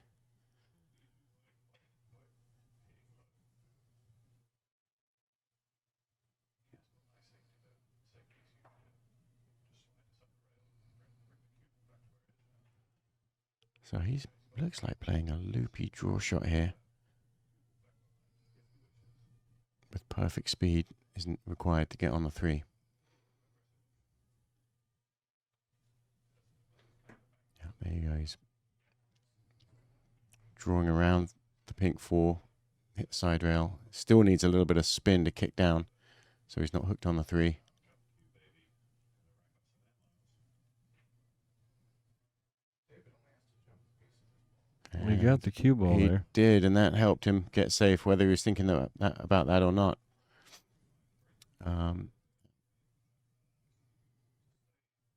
So he looks like playing a loopy draw shot here. With perfect speed isn't required to get on the 3. Yeah, there you go. He's drawing around the pink 4, hit the side rail. Still needs a little bit of spin to kick down, so he's not hooked on the 3. We got the cue ball there. He did, and that helped him get safe, whether he was thinking about that or not.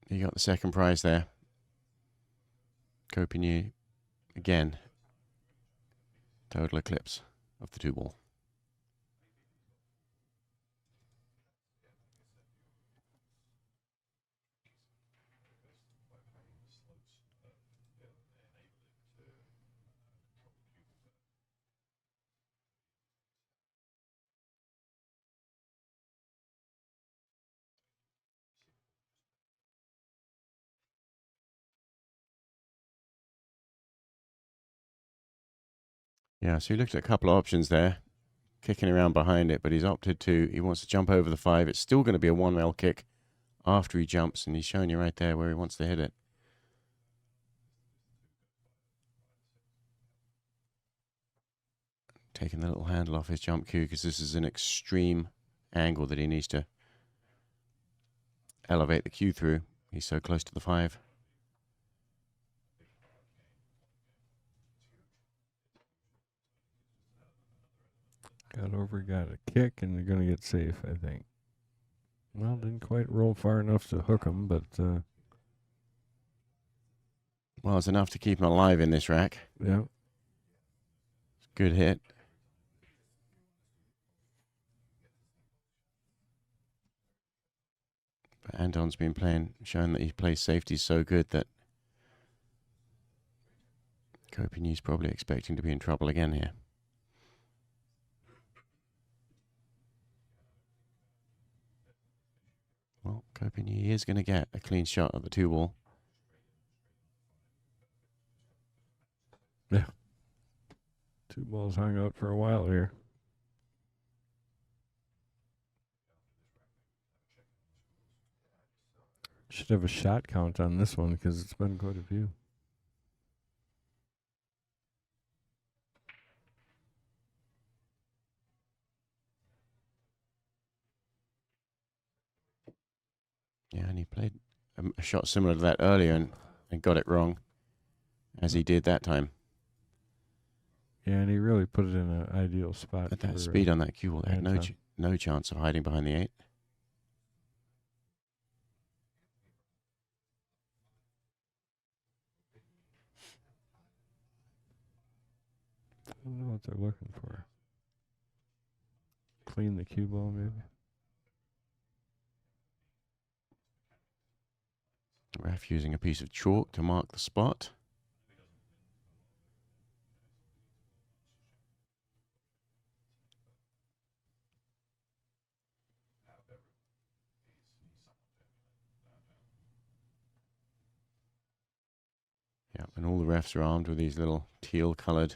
He got the second prize there. CueLee again. Total eclipse of the 2 ball. Yeah, so he looked at a couple of options there, kicking around behind it, but he's opted to, he wants to jump over the 5. It's still going to be a 1-rail kick after he jumps, and he's showing you right there where he wants to hit it. Taking the little handle off his jump cue because this is an extreme angle that he needs to elevate the cue through. He's so close to the 5. Got over, got a kick, and they're going to get safe, I think. Well, didn't quite roll far enough to hook him, but... well, it's enough to keep him alive in this rack. Yeah. Good hit. But Anton's been playing, showing that he plays safety so good that CueLee's probably expecting to be in trouble again here. Well, CueLee is going to get a clean shot at the 2-ball. Yeah. 2 balls hung out for a while here. Should have a shot count on this one because it's been quite a few. Yeah, and he played a shot similar to that earlier and got it wrong, as he did that time. Yeah, and he really put it in an ideal spot. At that speed on that cue ball, they had no chance of hiding behind the 8. I don't know what they're looking for. Clean the cue ball, maybe. Ref using a piece of chalk to mark the spot. Yeah, and all the refs are armed with these little teal-colored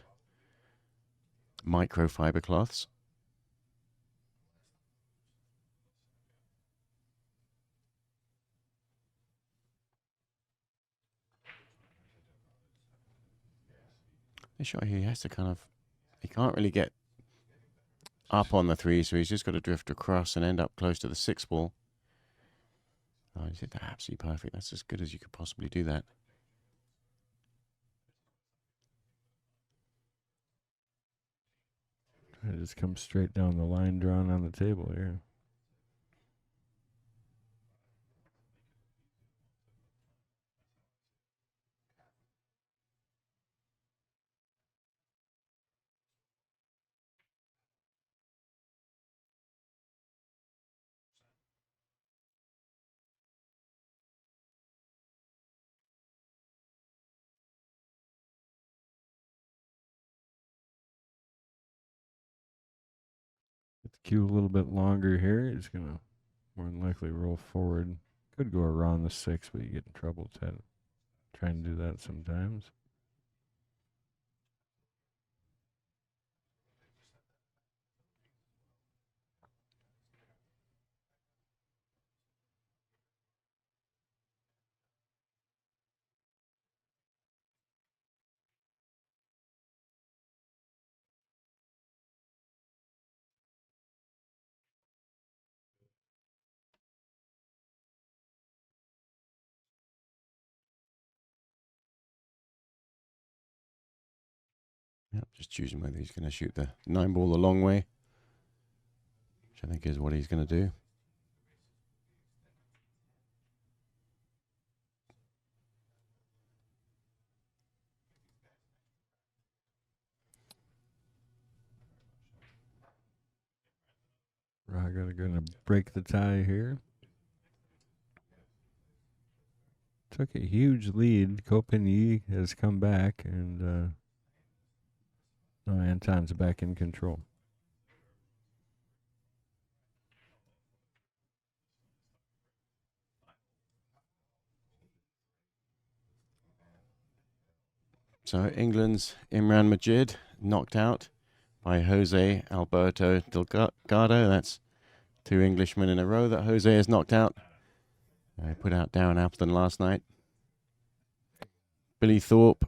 microfiber cloths. This shot here, he has to kind of, he can't really get up on the 3, so he's just got to drift across and end up close to the 6 ball. Oh, he did that absolutely perfect. That's as good as you could possibly do that. It just comes straight down the line drawn on the table here. Get the cue a little bit longer here. He's going to more than likely roll forward. Could go around the 6, but you get in trouble trying to do that sometimes. Yep, just choosing whether he's going to shoot the 9 ball the long way, which I think is what he's going to do. Raga going to break the tie here. Took a huge lead. CueLee has come back, and now Anton's back in control. So England's Imran Majid knocked out by Jose Alberto Delgado. That's 2 Englishmen in a row that Jose has knocked out. He put out Darren Appleton last night. Billy Thorpe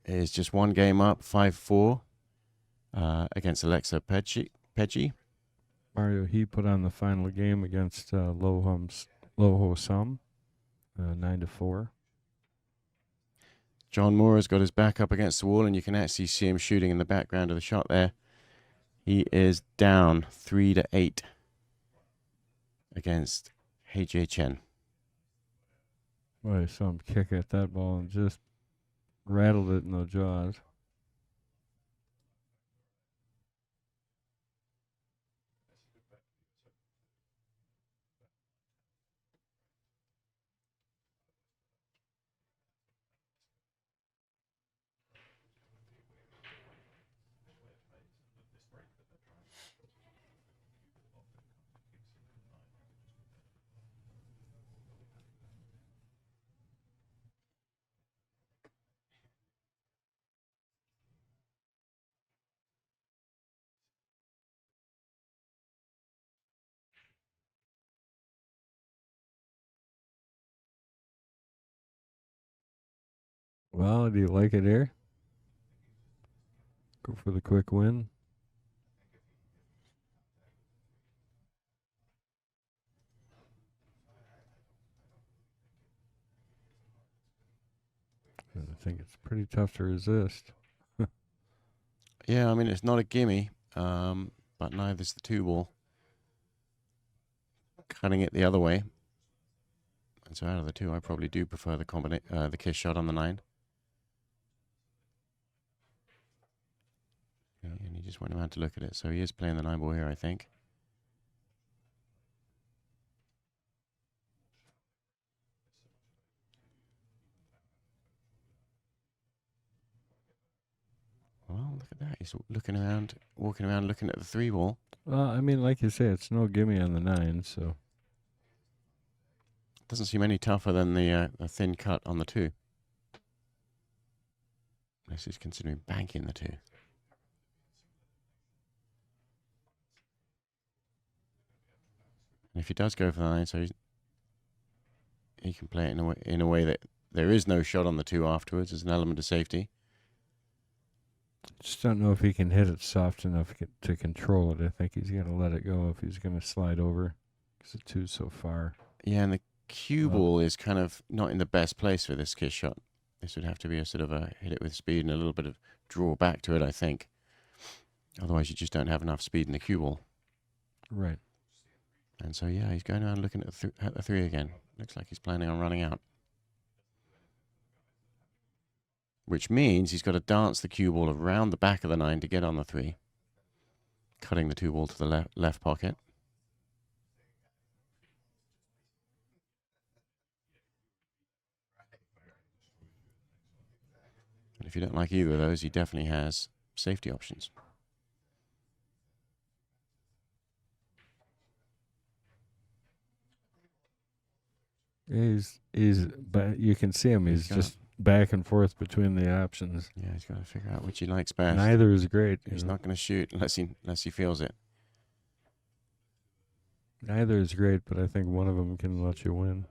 is just 1 game up, 5-4 against Alexa Peggy. Mario, he put on the final game against Loho Sum, 9-4. John Moore has got his back up against the wall, and you can actually see him shooting in the background of the shot there. He is down 3-8 against He Chen. Well, I saw him kick at that ball and just rattled it in the jaws. Well, do you like it here? Go for the quick win. I think it's pretty tough to resist. Yeah, I mean, it's not a gimme, but neither's the 2 ball. Cutting it the other way. And so out of the 2, I probably do prefer the kiss shot on the 9. And he just went around to look at it. So he is playing the 9 ball here, I think. Well, look at that. He's looking around, walking around looking at the 3 ball. Well, I mean, like you say, it's no gimme on the 9, so. Doesn't seem any tougher than the thin cut on the 2. Unless he's considering banking the 2. And if he does go for the 9, so he can play it in a way that there is no shot on the 2 afterwards as an element of safety. Just don't know if he can hit it soft enough to control it. I think he's got to let it go if he's going to slide over because the 2's so far. Yeah, and the cue ball is kind of not in the best place for this kiss shot. This would have to be a sort of a hit it with speed and a little bit of draw back to it, I think. Otherwise, you just don't have enough speed in the cue ball. Right. And so, yeah, he's going around looking at the 3 again. Looks like he's planning on running out. Which means he's got to dance the cue ball around the back of the 9 to get on the 3. Cutting the 2 ball to the left pocket. And if you don't like either of those, he definitely has safety options. But you can see him. He's just back and forth between the options. Yeah, he's got to figure out which he likes best. Neither is great. He's not going to shoot unless he feels it. Neither is great, but I think one of them can let you win.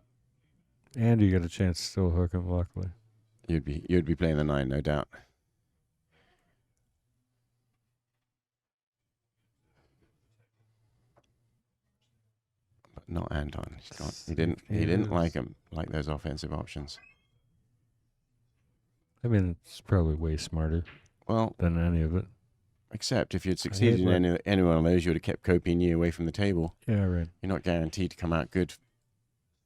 And you get a chance to still hook him, luckily. You'd be playing the 9, no doubt. But not Anton. He didn't like those offensive options. I mean, it's probably way smarter than any of it. Except if you'd succeeded in any one of those, you would have kept Kopi and Yi away from the table. Yeah, right. You're not guaranteed to come out good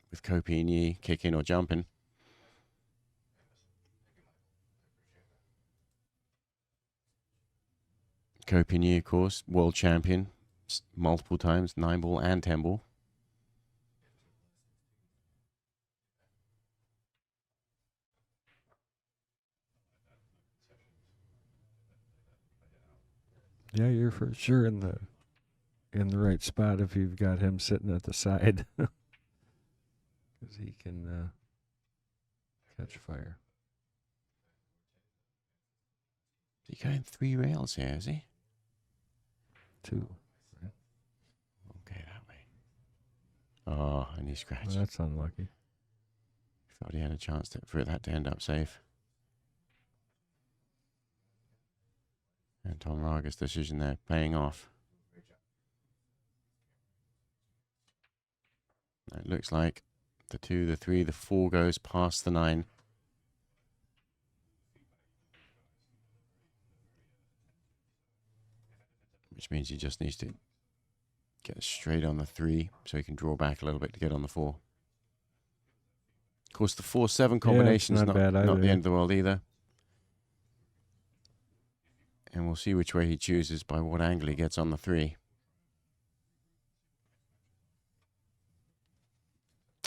with Kopi and Yi kicking or jumping. Kopi and Yi, of course, world champion multiple times, 9 ball and 10 ball. Yeah, you're for sure in the right spot if you've got him sitting at the side, because he can catch fire. Is he going 3 rails here, is he? 2. Okay, that way. Oh, and he scratched. Well, that's unlucky. Thought he had a chance for that to end up safe. Anton Raga's decision there paying off. It looks like the 2, the 3, the 4 goes past the 9. Which means he just needs to get straight on the 3 so he can draw back a little bit to get on the 4. Of course, the 4-7 combination is not bad either, not the yeah. end of the world either. And we'll see which way he chooses by what angle he gets on the 3.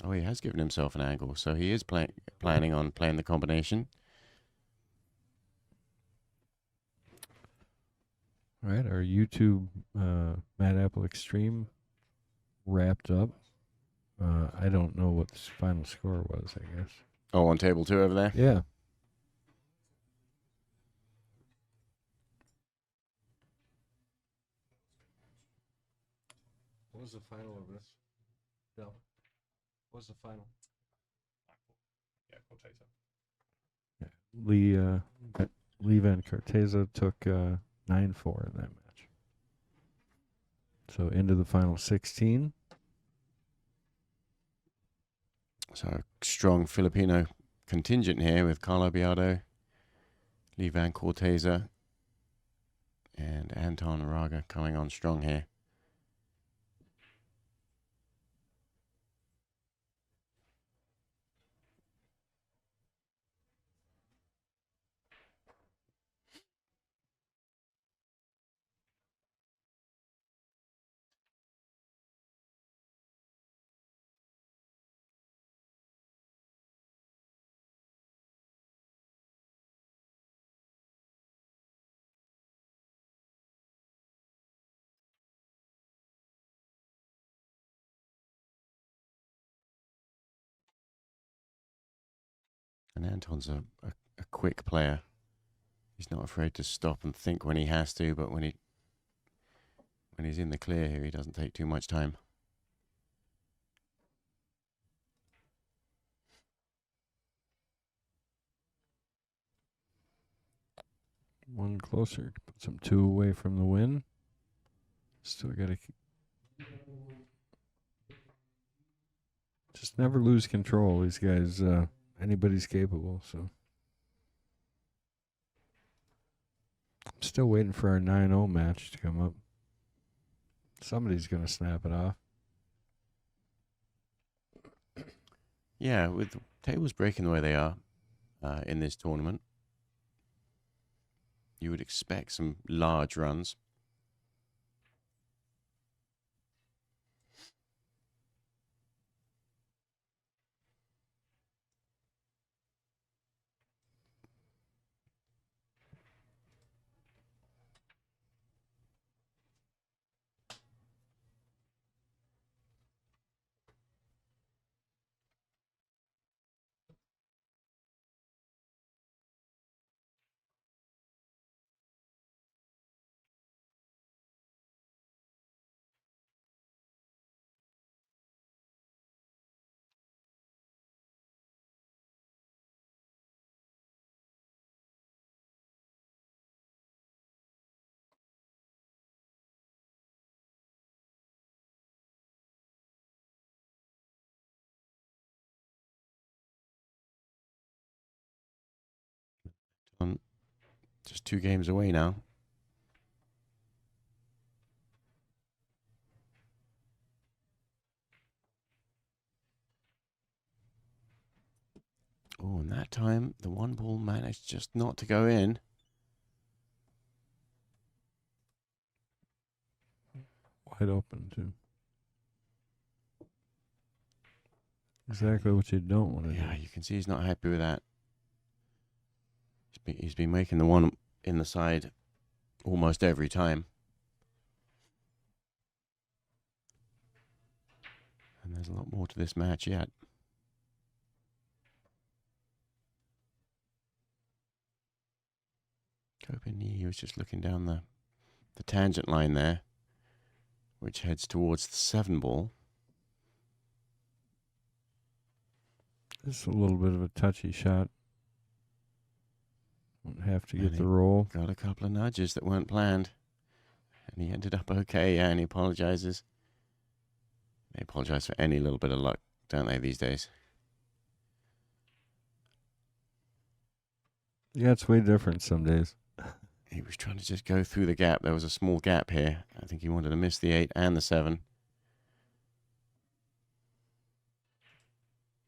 Oh, he has given himself an angle, so he is planning on playing the combination. All right, our YouTube Mad Apple Extreme wrapped up. I don't know what the final score was, I guess. Oh, on table 2 over there? Yeah. What was the final of this? Bill? What was the final? Yeah, Lee Van Corteza took 9-4 in that match. So into the final 16. So strong Filipino contingent here with Carlo Biardo, Lee Van Corteza, and Anton Raga coming on strong here. And Anton's a quick player. He's not afraid to stop and think when he has to, but when he's in the clear here, he doesn't take too much time. One closer. Put some 2 away from the win. Still got to just never lose control. These guys, anybody's capable. So I'm still waiting for our 9-0 match to come up. Somebody's going to snap it off. Yeah, with tables breaking the way they are in this tournament, you would expect some large runs. Just 2 games away now. Oh, and that time the 1 ball managed just not to go in. Wide open, too. Exactly what you don't want to do. Yeah, you can see he's not happy with that. He's been making the 1 in the side almost every time. And there's a lot more to this match yet. He was just looking down the tangent line there, which heads towards the 7 ball. It's a little bit of a touchy shot. Won't have to get And the he roll. Got a couple of nudges that weren't planned. And he ended up okay, yeah, and he apologizes. They apologize for any little bit of luck, don't they, these days? Yeah, it's way different some days. He was trying to just go through the gap. There was a small gap here. I think he wanted to miss the 8 and the 7.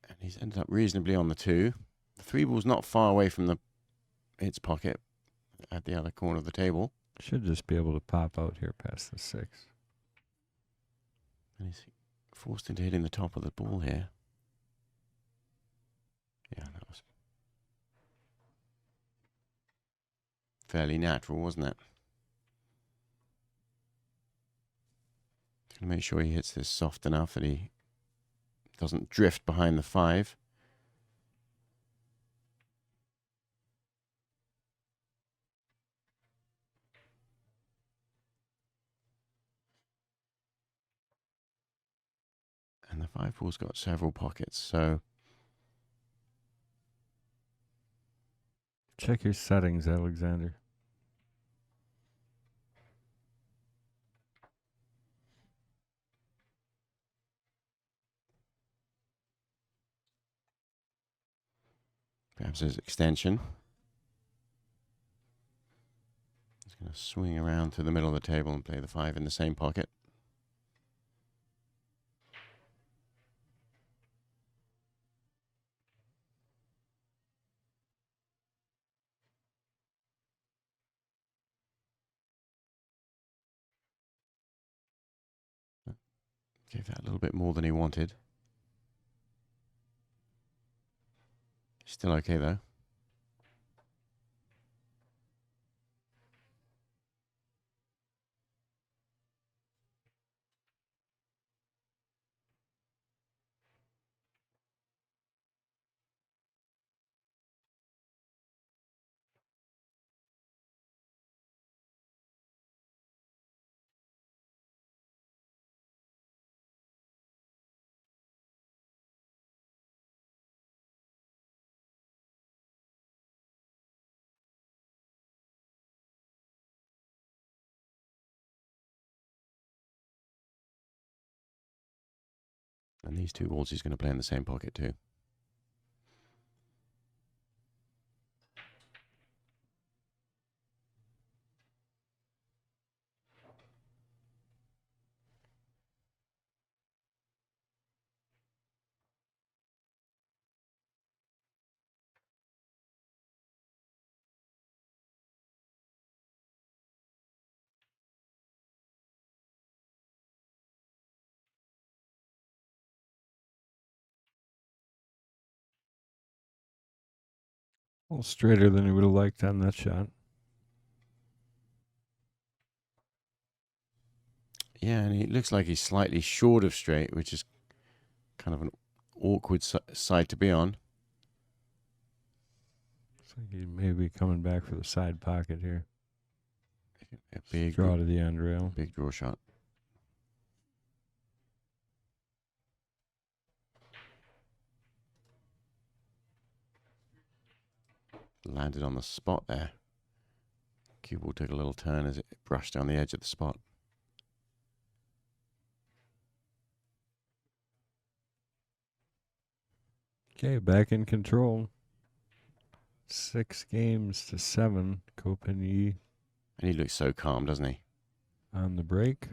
And he's ended up reasonably on the 2. The 3 ball's not far away from its pocket at the other corner of the table. Should just be able to pop out here past the 6. And he's forced into hitting the top of the ball here. Yeah, that was fairly natural, wasn't it? Just going to make sure he hits this soft enough that he doesn't drift behind the 5. And the 5 ball's got several pockets, so check your settings, Alexander. perhaps his extension. He's going to swing around to the middle of the table and play the 5 in the same pocket. Gave that a little bit more than he wanted. Still okay, though. And these 2 balls he's going to play in the same pocket too. A little straighter than he would have liked on that shot. Yeah, and it looks like he's slightly short of straight, which is kind of an awkward side to be on. Looks like he may be coming back for the side pocket here. A big Draw to the end rail. Big draw shot. Landed on the spot there. Cue ball took a little turn as it brushed on the edge of the spot. Okay, back in control. 6 games to 7. Copeny And he looks so calm, doesn't he? on the break.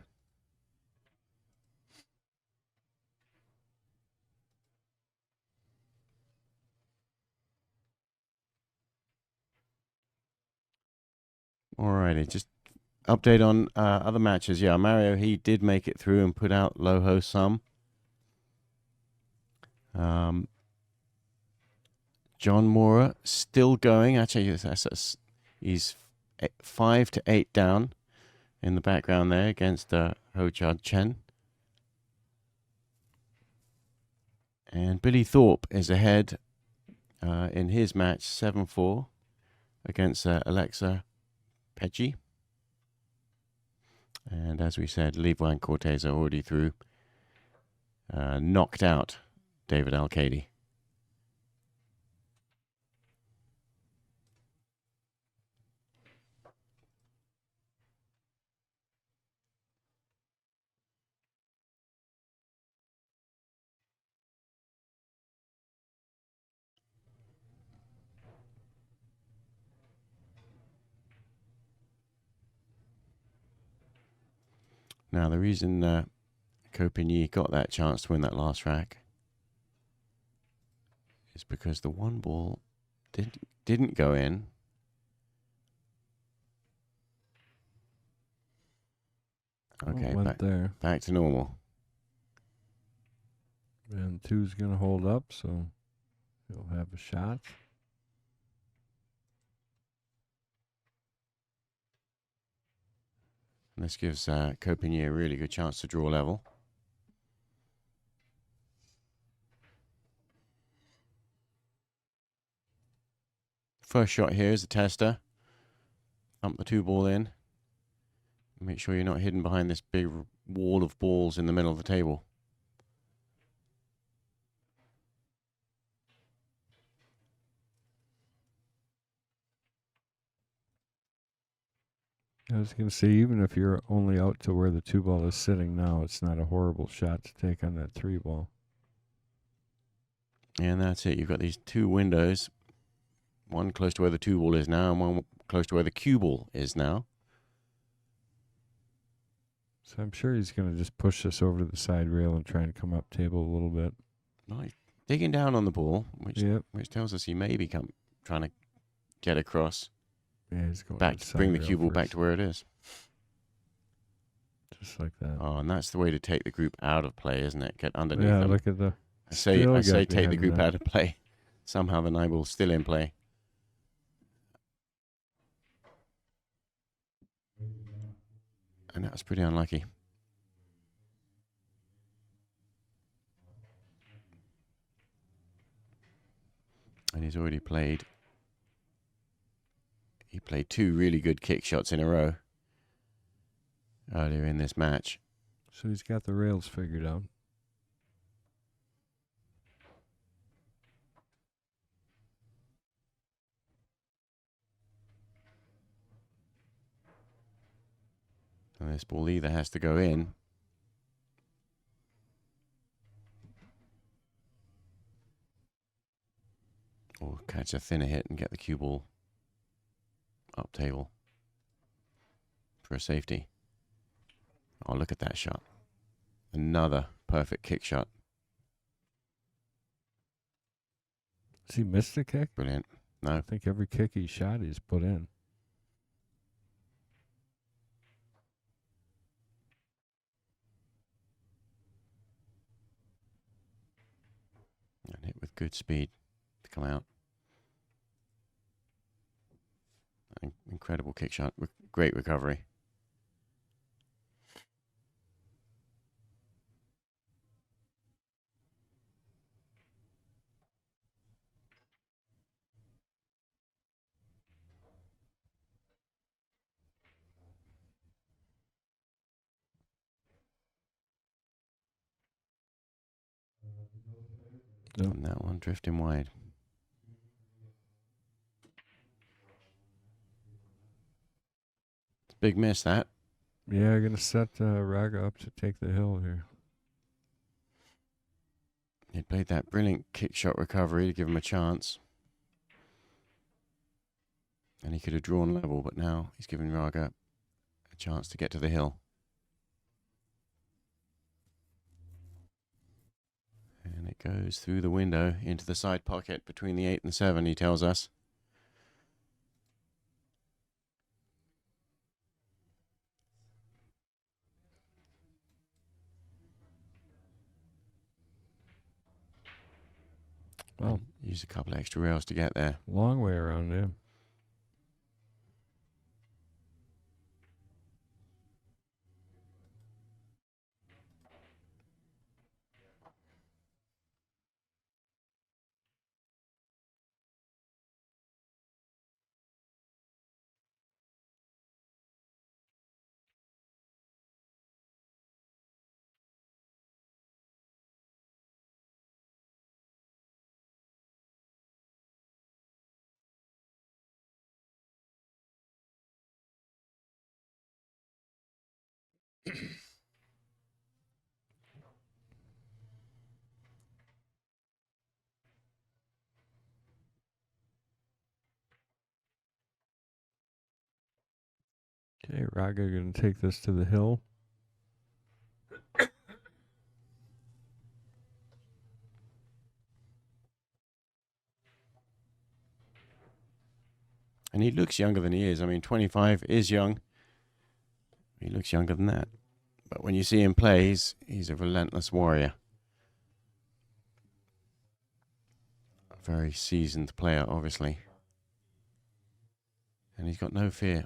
Alrighty, just update on other matches. Yeah, Mario, he did make it through and put out Loho some. John Mora still going. Actually, he's 5 to 8 down in the background there against Ho Chad Chen. And Billy Thorpe is ahead in his match 7-4 against Alexa Pecci. And as we said, Levi and Cortez are already through. Knocked out David Alcady. Now, the reason Copigny got that chance to win that last rack is because the one ball didn't go in. Okay, back to normal. And 2's going to hold up, so he'll have a shot. And this gives Copigny a really good chance to draw level. First shot here is the tester. Thump the 2-ball in. Make sure you're not hidden behind this big wall of balls in the middle of the table. I was going to say, even if you're only out to where the 2-ball is sitting now, it's not a horrible shot to take on that 3-ball. And that's it. You've got these 2 windows. One close to where the 2-ball is now, and one close to where the cue ball is now. So I'm sure he's going to just push this over to the side rail and try and come up table a little bit. Right. Digging down on the ball, which tells us he may be trying to get across. Yeah, he's going back to bring the cue ball back to where it is. Just like that. Oh, and that's the way to take the group out of play, isn't it? Get underneath them. Yeah, look at the... I say take the group out of play. Somehow the 9-ball's still in play. And that was pretty unlucky. And he's already played. He played 2 really good kick shots in a row earlier in this match. So he's got the rails figured out. And this ball either has to go in or catch a thinner hit and get the cue ball up table for a safety. Oh, look at that shot. Another perfect kick shot. Has he missed a kick? Brilliant. No. I think every kick he shot, he's put in. And hit with good speed to come out. Incredible kick shot. Great recovery. Yep. And that one drifting wide. Big miss, that. Yeah, going to set Raga up to take the hill here. He played that brilliant kick shot recovery to give him a chance. And he could have drawn level, but now he's giving Raga a chance to get to the hill. And it goes through the window into the side pocket between the 8 and 7, he tells us. Well, use a couple of extra rails to get there. Long way around him. Okay, Raga going to take this to the hill. And he looks younger than he is. I mean, 25 is young. He looks younger than that. But when you see him play, he's a relentless warrior. A very seasoned player, obviously. And he's got no fear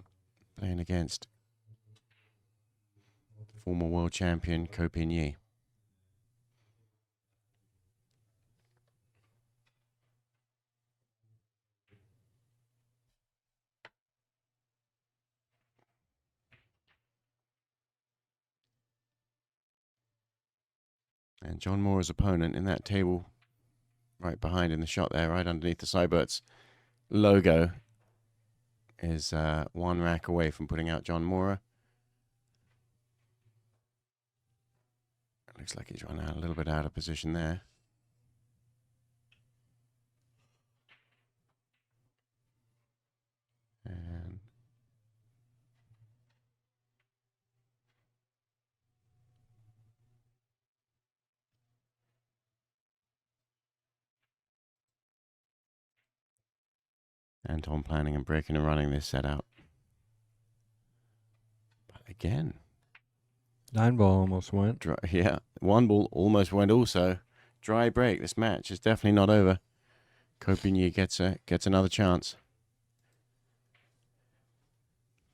playing against former world champion CueLee's. And John Moore's opponent in that table right behind in the shot there, right underneath the Cyberts logo, is one rack away from putting out John Moore. Looks like he's run out a little bit out of position there. And Anton planning and breaking and running this set out. But again, 9-ball almost went. Yeah, 1 ball almost went also. Dry break. This match is definitely not over. CueLee's gets another chance.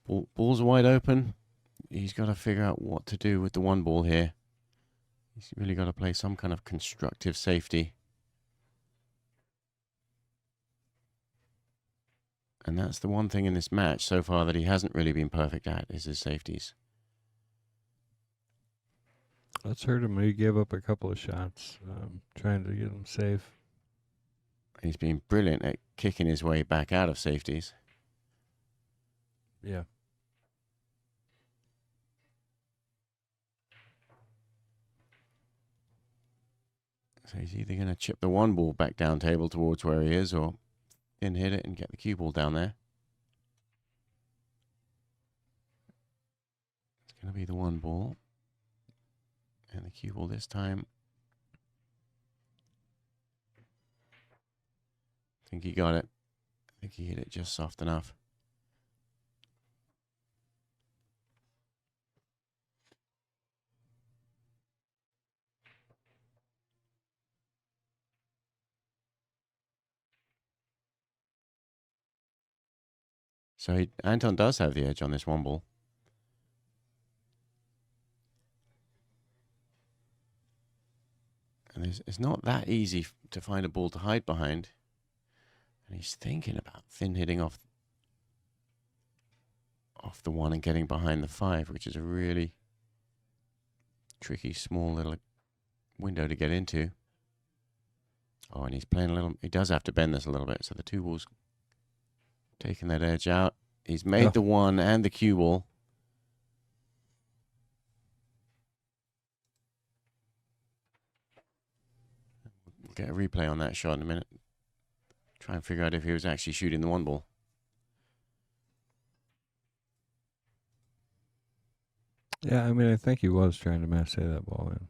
Ball's wide open. He's got to figure out what to do with the 1 ball here. He's really got to play some kind of constructive safety. And that's the one thing in this match so far that he hasn't really been perfect at, is his safeties. That's hurt him. He gave up a couple of shots, trying to get him safe. He's been brilliant at kicking his way back out of safeties. Yeah. So he's either going to chip the 1 ball back down table towards where he is, or hit it and get the cue ball down there. It's going to be the 1 ball. And the cue ball this time. I think he got it. I think he hit it just soft enough. So Anton does have the edge on this 1 ball. And it's not that easy to find a ball to hide behind. And he's thinking about thin hitting off the 1 and getting behind the 5, which is a really tricky, small little window to get into. Oh, and he's playing a little. He does have to bend this a little bit. So the 2 balls taking that edge out. He's made the 1 and the cue ball. We'll get a replay on that shot in a minute. Try and figure out if he was actually shooting the 1 ball. Yeah, I mean, I think he was trying to massay that ball in.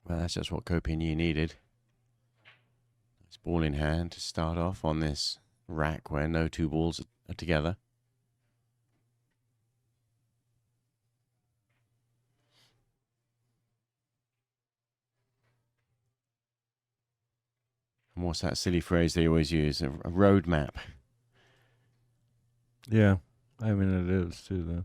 Well, that's just what CueLee's needed. Nice ball in hand to start off on this rack where no 2 balls are together. And what's that silly phrase they always use? A road map. Yeah, I mean, it is too, though.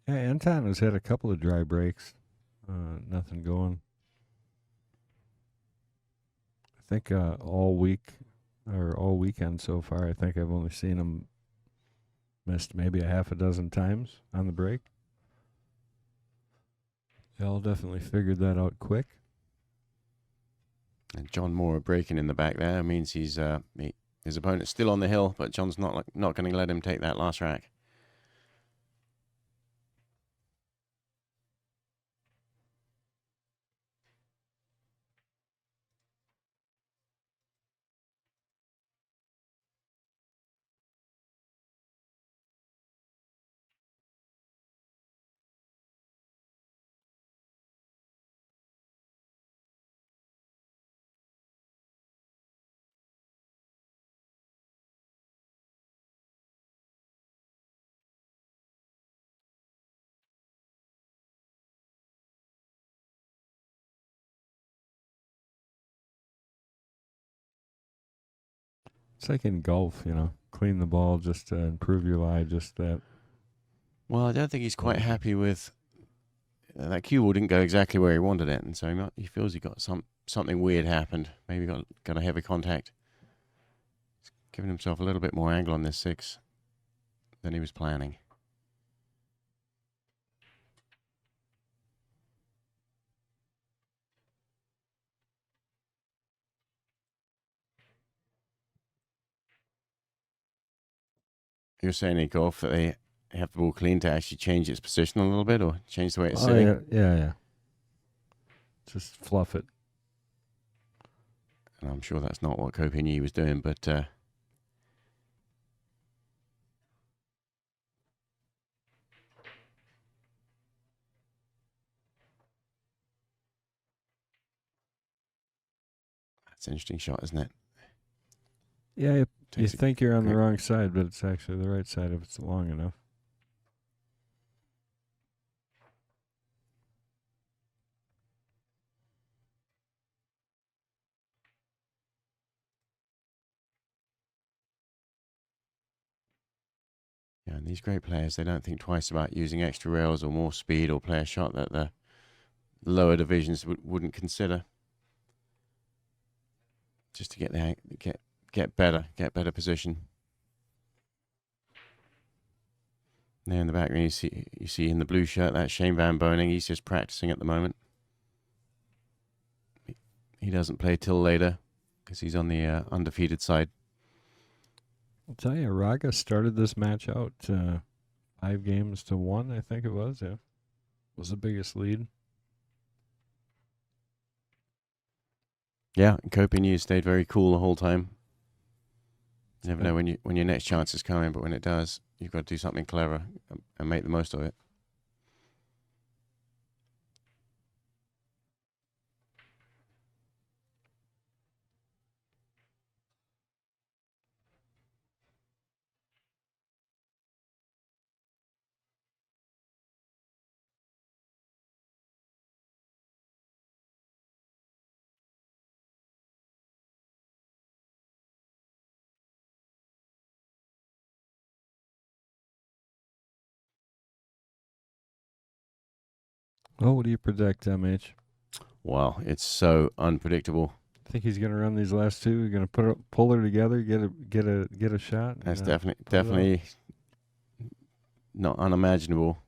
Yeah, Anton has had a couple of dry breaks. Nothing going. I think all week or all weekend so far, I think I've only seen him missed maybe a half a dozen times on the break. Y'all definitely figured that out quick. And John Moore breaking in the back there means he's His opponent's still on the hill, but John's not going to let him take that last rack. It's like in golf, you know, clean the ball just to improve your lie, just that. Well, I don't think he's quite happy with that cue ball. Didn't go exactly where he wanted it, and so he feels he got something weird happened. Maybe got a heavy contact. He's giving himself a little bit more angle on this 6 than he was planning. You're saying in golf that they have the ball clean to actually change its position a little bit, or change the way it's sitting? Yeah. Just fluff it. And I'm sure that's not what CueLee was doing, but that's an interesting shot, isn't it? Yeah, you Takes think you're on the wrong side, but it's actually the right side if it's long enough. Yeah, and these great players, they don't think twice about using extra rails or more speed or play a shot that the lower divisions wouldn't consider. Just to get better position. There in the background, you see in the blue shirt, that's Shane Van Boning. He's just practicing at the moment. He doesn't play till later because he's on the undefeated side. I'll tell you, Raga started this match out 5-1, I think it was. Yeah, was the biggest lead. Yeah, and CueLee stayed very cool the whole time. You never know when your next chance is coming, but when it does, you've got to do something clever and make the most of it. Oh, what do you predict, MH? Wow, it's so unpredictable. Think he's going to run these last two? You're going to pull her together, get a shot. That's definitely not unimaginable.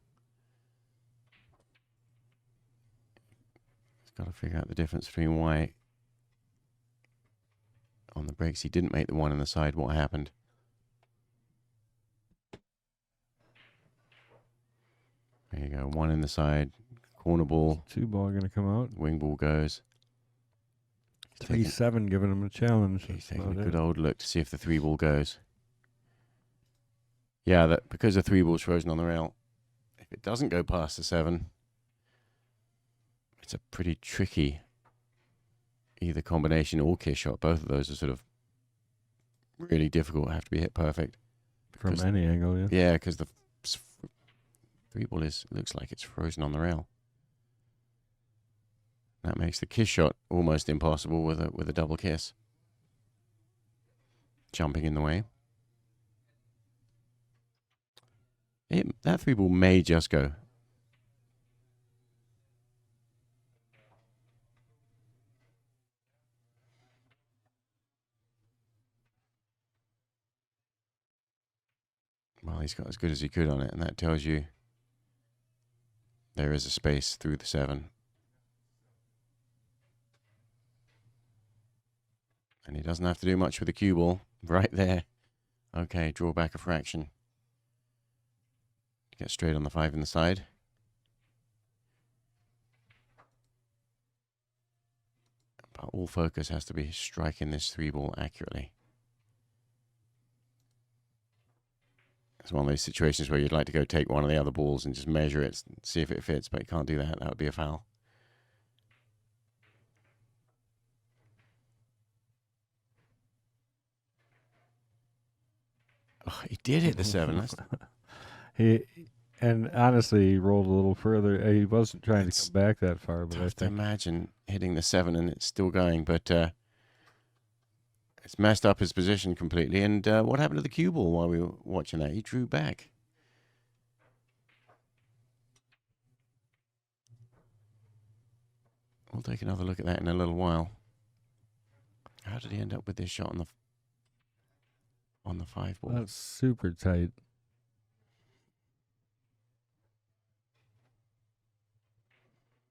He's got to figure out the difference between why on the breaks he didn't make the one in the side. What happened? There you go. One in the side. Corner ball. 2 ball going to come out. Wing ball goes. 3-7, giving him a challenge. He's taking a good old look to see if the 3 ball goes. Yeah, because the 3 ball's frozen on the rail, if it doesn't go past the 7, it's a pretty tricky either combination or kiss shot. Both of those are sort of really difficult. Have to be hit perfect. From any angle, yeah. Yeah, because the 3 ball looks like it's frozen on the rail. That makes the kiss shot almost impossible with a double kiss. Jumping in the way. That 3 ball may just go. Well, he's got as good as he could on it, and that tells you there is a space through the 7. And he doesn't have to do much with the cue ball. right there. Okay, draw back a fraction. Get straight on the 5 in the side. But all focus has to be striking this 3 ball accurately. It's one of those situations where you'd like to go take one of the other balls and just measure it, see if it fits, but you can't do that. That would be a foul. Oh, he did hit the 7. That's And honestly, he rolled a little further. He wasn't trying to come back that far, but I tough to think imagine hitting the 7 and it's still going, but it's messed up his position completely. And what happened to the cue ball while we were watching that? He drew back. We'll take another look at that in a little while. How did he end up with this shot on the 5 ball? that's super tight.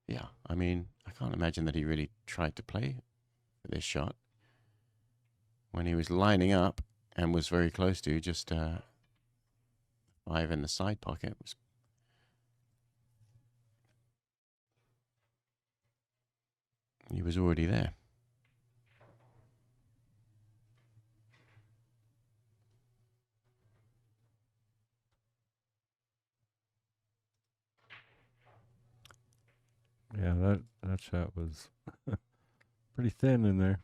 Yeah, I mean, I can't imagine that he really tried to play for this shot when he was lining up and was very close to just 5 in the side pocket. He was already there. Yeah, that shot was pretty thin in there.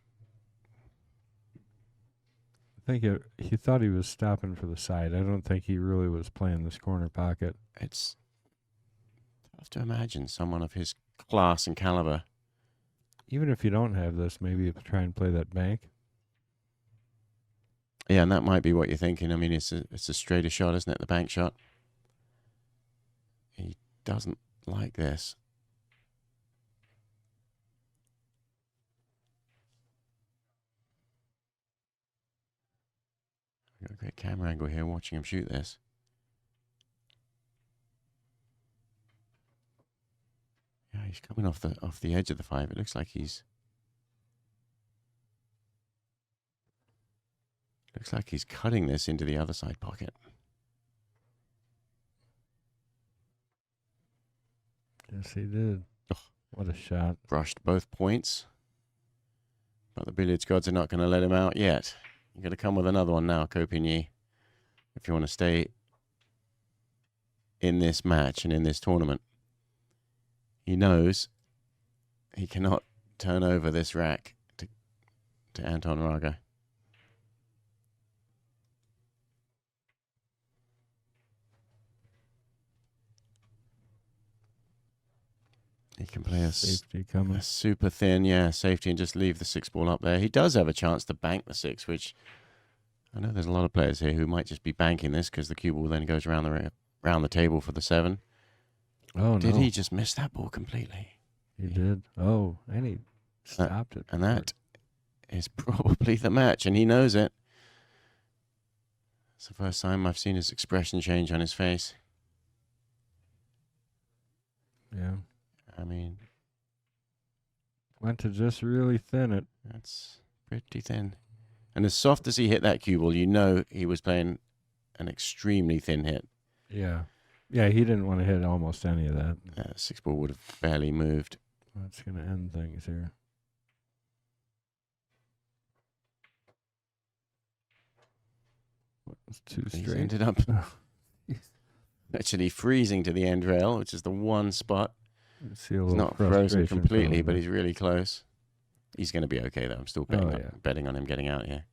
I think he thought he was stopping for the side. I don't think he really was playing this corner pocket. It's tough to imagine someone of his class and caliber. Even if you don't have this, maybe you try and play that bank. Yeah, and that might be what you're thinking. I mean, it's a straighter shot, isn't it? The bank shot. He doesn't like this. We've got a great camera angle here watching him shoot this. Yeah, he's coming off the edge of the 5. It looks like he's cutting this into the other side pocket. Yes, he did. Oh, what a shot. Brushed both points. But the billiards gods are not going to let him out yet. You've got to come with another one now, CueLee, if you want to stay in this match and in this tournament. He knows he cannot turn over this rack to Anton Raga. He can play a super thin, safety, and just leave the 6 ball up there. He does have a chance to bank the 6, which I know there's a lot of players here who might just be banking this because the cue ball then goes around the table for the 7. Oh, Did no. he just miss that ball completely? He did. Oh, and he stopped it. And that is probably the match, and he knows it. It's the first time I've seen his expression change on his face. Yeah. I mean, went to just really thin it. That's pretty thin. And as soft as he hit that cue ball, you know he was playing an extremely thin hit. Yeah. Yeah, he didn't want to hit almost any of that. 6 ball would have barely moved. That's going to end things here. It's too straight. He's ended up actually freezing to the end rail, which is the one spot. See a He's little not frozen completely, probably. but he's really close. He's going to be okay, though. I'm still betting on him getting out here.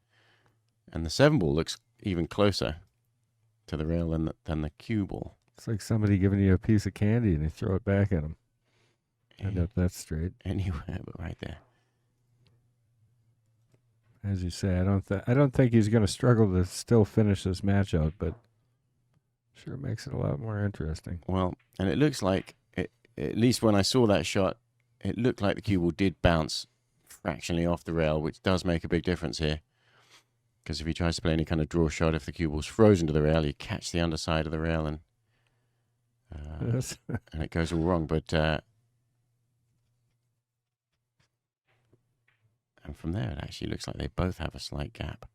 And the 7 ball looks even closer to the rail than the cue ball. It's like somebody giving you a piece of candy and you throw it back at him. End up that straight. Anywhere but right there. As you say, I don't think he's going to struggle to still finish this match out, but sure makes it a lot more interesting. Well, and it looks like, at least when I saw that shot, it looked like the cue ball did bounce fractionally off the rail, which does make a big difference here. Because if he tries to play any kind of draw shot, if the cue ball's frozen to the rail, you catch the underside of the rail and Yes. and it goes all wrong. But and from there, it actually looks like they both have a slight gap.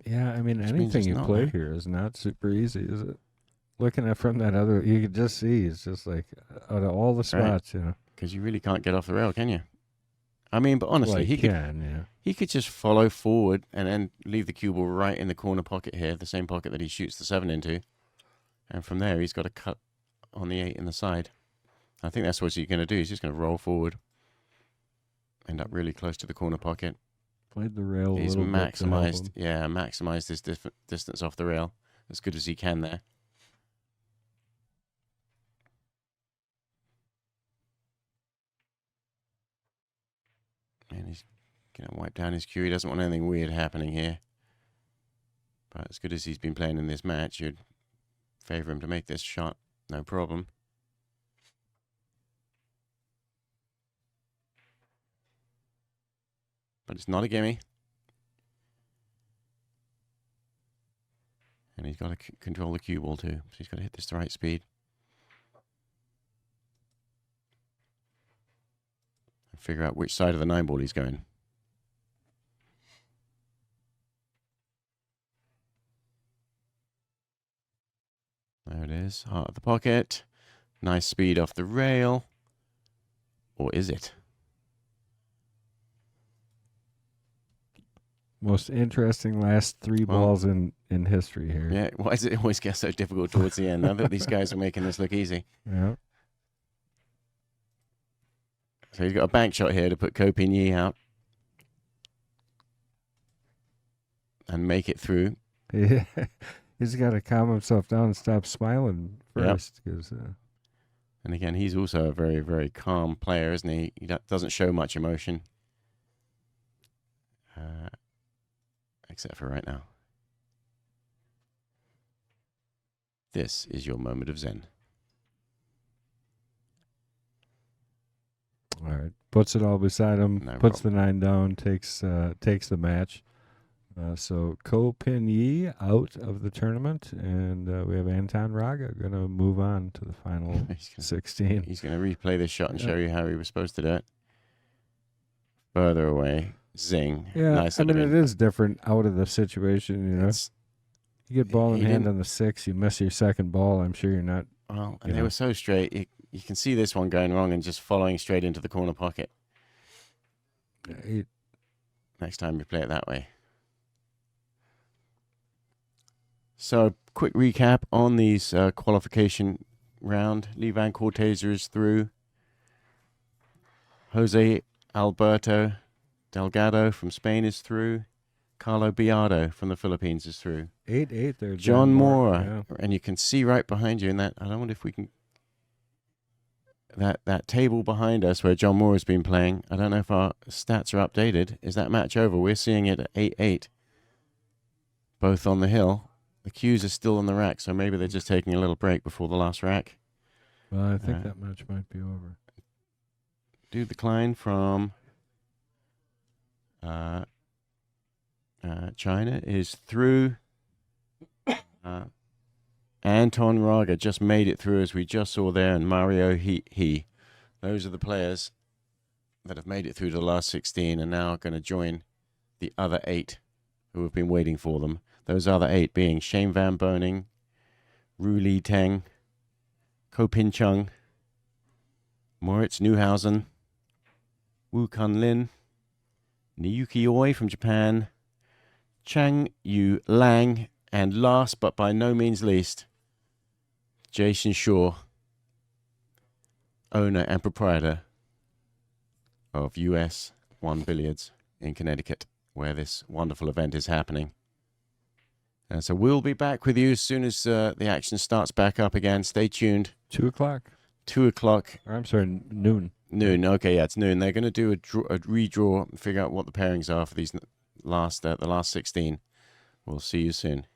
Yeah, I mean, Which means anything it's you not, play right? here is not super easy, is it? Looking at from that other, you could just see it's just like out of all the spots, you know. Because you really can't get off the rail, can you? I mean, but honestly, Well, he could yeah. he could just follow forward and then leave the cue ball right in the corner pocket here, the same pocket that he shoots the 7 into. And from there, he's got a cut on the 8 in the side. I think that's what he's going to do. He's just going to roll forward, end up really close to the corner pocket. Played the rail He's a little bit to help maximized, him. maximized his distance off the rail as good as he can there. And he's going to wipe down his cue. He doesn't want anything weird happening here. But as good as he's been playing in this match, you'd favor him to make this shot, no problem. But it's not a gimme. And he's got to control the cue ball too. So he's got to hit this the right speed. And figure out which side of the 9 ball he's going. There it is, heart of the pocket. Nice speed off the rail. Or is it? Most interesting last 3 balls in history here. Yeah, why does it always get so difficult towards the end? Now that these guys are making this look easy. Yeah. So he's got a bank shot here to put Ko Pin-Yi out. And make it through. Yeah. He's got to calm himself down and stop smiling first. Yep. Cause, And again, he's also a very, very calm player, isn't he? He doesn't show much emotion. Except for right now. This is your moment of zen. all right. Puts it all beside him, No puts problem. the 9 down, takes the match. So Ko Pin-Yi out of the tournament, and we have Anton Raga going to move on to the final 16. He's going to replay this shot and show you how he was supposed to do it. Further away. Zing. Yeah, Nice I mean, little it is different out of the situation, you know. You get ball in he hand didn't- on the 6, you miss your second ball, I'm sure you're not. Well, and You they know. were so straight. You can see this one going wrong and just following straight into the corner pocket. Next time you play it that way. So, quick recap on these qualification round. Lee Van Corteza is through. Jose Alberto Delgado from Spain is through. Carlo Biardo from the Philippines is through. 8-8 there. John Moore. Yeah. And you can see right behind you in that, I don't wonder if we can, that table behind us where John Moore has been playing, I don't know if our stats are updated. Is that match over? We're seeing it at 8-8. Both on the hill. The cues are still on the rack, so maybe they're just taking a little break before the last rack. Well, I think that match might be over. Dude Klein from China is through. Anton Raga just made it through, as we just saw there, and Mario He. Those are the players that have made it through to the last 16 and now are going to join the other 8 who have been waiting for them. Those other 8 being Shane Van Boning, Ru Li Teng, Ko Pin Chung, Moritz Neuhausen, Wu Kun Lin, Niyuki Oi from Japan, Chang Yu Lang, and last but by no means least, Jason Shaw, owner and proprietor of US 1 Billiards in Connecticut, where this wonderful event is happening. So we'll be back with you as soon as the action starts back up again. Stay tuned. 2 o'clock. 2 o'clock. Or, I'm sorry, noon. Noon. Okay, yeah, it's noon. They're going to do a redraw and figure out what the pairings are for these the last 16. We'll see you soon.